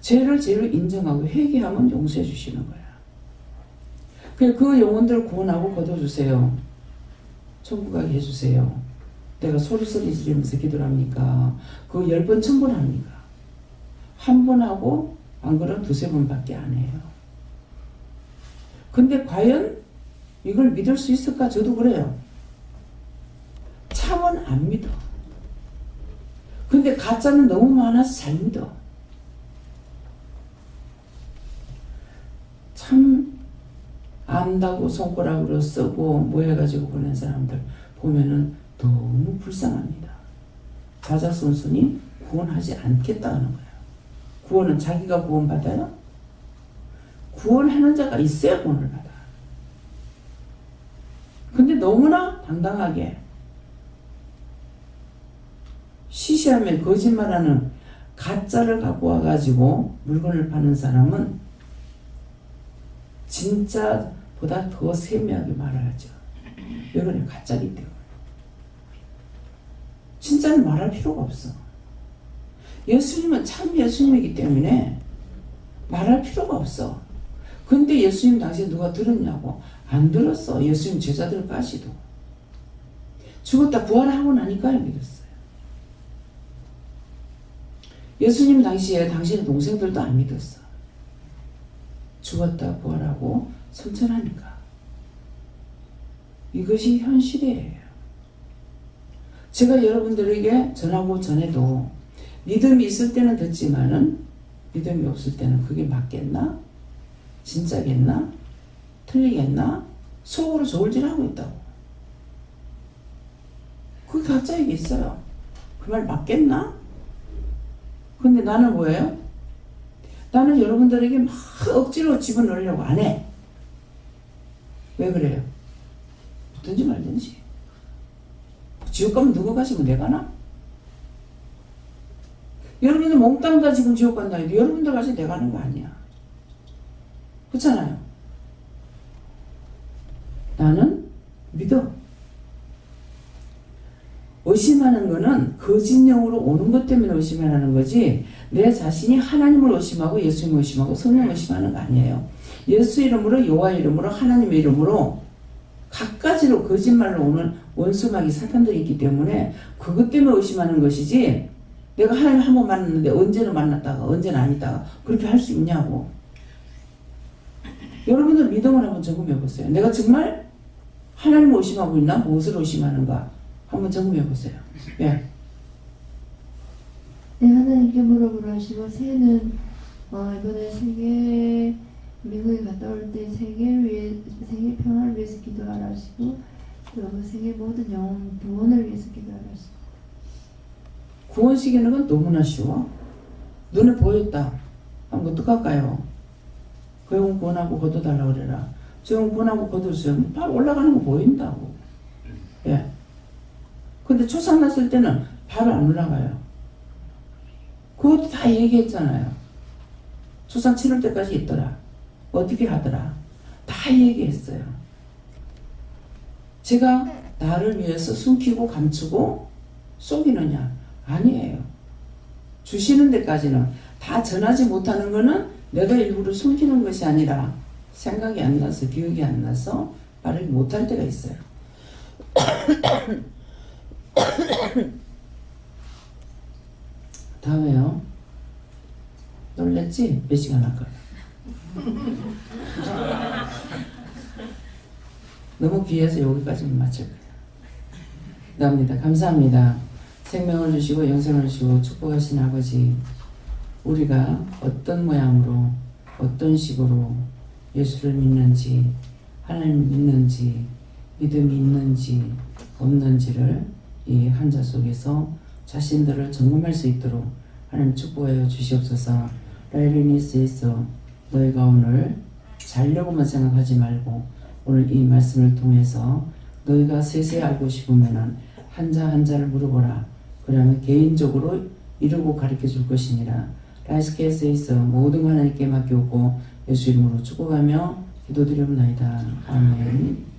죄를 죄로 인정하고 회개하면 용서해 주시는 거야. 그 영혼들 구원하고 거둬주세요. 천국 가게 해주세요. 내가 소리 지르면서 기도를 합니까? 그거 10번 1000번 합니까? 한 번 하고 안 그러면 2-3번밖에 안 해요. 근데 과연 이걸 믿을 수 있을까? 저도 그래요. 참은 안 믿어. 근데 가짜는 너무 많아서 잘 믿어. 참 안다고 손가락으로 쓰고 뭐 해가지고 보낸 사람들 보면은 너무 불쌍합니다. 자자손손이 구원하지 않겠다는 거예요. 구원은 자기가 구원받아요? 구원하는 자가 있어야 구원을 받아. 근데 너무나 당당하게 시시하면 거짓말하는 가짜를 갖고 와가지고 물건을 파는 사람은 진짜보다 더 세밀하게 말을 하죠. 왜 그래? 가짜기 때문에. 진짜는 말할 필요가 없어. 예수님은 참 예수님이기 때문에 말할 필요가 없어. 근데 예수님 당시에 누가 들었냐고. 안 들었어. 예수님 제자들까지도. 죽었다 부활하고 나니까 믿었어요. 예수님 당시에 당신의 동생들도 안 믿었어. 죽었다 부활하고 성천하니까. 이것이 현실이에요. 제가 여러분들에게 전하고 전해도 믿음이 있을 때는 듣지만은 믿음이 없을 때는 그게 맞겠나? 진짜겠나? 틀리겠나? 속으로 저울질하고 있다고. 그게 각자에게 있어요. 그 말 맞겠나? 근데 나는 뭐예요? 나는 여러분들에게 막 억지로 집어넣으려고 안 해. 왜 그래요? 듣든지 말든지. 지옥 가면 누구 가시고 내가 나? 여러분들 몽땅 다 지금 지옥 간다 해도 여러분들 가시 내가 가는 거 아니야. 그렇잖아요. 나는 믿어. 의심하는 거는 거짓 영으로 오는 것 때문에 의심하는 거지 내 자신이 하나님을 의심하고 예수님을 의심하고 성령을 의심하는 거 아니에요. 예수 이름으로 여호와 이름으로 하나님의 이름으로 갖가지로 거짓말로 오는 원수마귀 사탄들이 있기 때문에 그것 때문에 의심하는 것이지 내가 하나님 한 번 만났는데 언제는 만났다가 언제는 아니다가 그렇게 할 수 있냐고. 여러분들 믿음을 한번 점검해 보세요. 내가 정말 하나님을 의심하고 있나? 무엇을 의심하는가? 한번 점검해 보세요. 예. 네, 하나님께 물어보라 하시고 새해는 이번에 세계 미국에 갔다 올 때 세계 평화를 위해서 기도하라 하시고 또 세계 모든 영혼 구원을 위해서 기도하라 하시고. 구원시키는 건 너무나 쉬워. 눈에 보였다. 한번 어떡할까요? 그 영혼 구원하고 거둬달라고 그래라. 저 영혼 구원하고 거둬주세요. 바로 올라가는 거 보인다고. 예. 근데 초상 났을 때는 바로 안 올라가요. 그것도 다 얘기했잖아요. 초상 치를 때까지 있더라. 어떻게 하더라. 다 얘기했어요. 제가 나를 위해서 숨기고 감추고 속이느냐? 아니에요. 주시는 데까지는 다 전하지 못하는 거는 내가 일부러 숨기는 것이 아니라 생각이 안 나서 기억이 안 나서 빠르게 못할 때가 있어요. 다음에요. 놀랬지? 몇 시간 할 거야. 너무 귀해서 여기까지만 맞출 거예요. 감사합니다. 감사합니다. 생명을 주시고 영생을 주시고 축복하신 아버지, 우리가 어떤 모양으로 어떤 식으로 예수를 믿는지, 하나님을 믿는지, 믿음이 있는지 없는지를 이 한자 속에서 자신들을 점검할 수 있도록 하나님 축복하여 주시옵소서. 라이리니스에서 너희가 오늘 자려고만 생각하지 말고 오늘 이 말씀을 통해서 너희가 세세 알고 싶으면 한자 한자를 물어보라. 그러면 개인적으로 이루고 가르쳐 줄 것이니라. 라이스케이스에서 모든 하나님께 맡기고 예수 이름으로 축복하며 기도드리옵나이다. 아멘.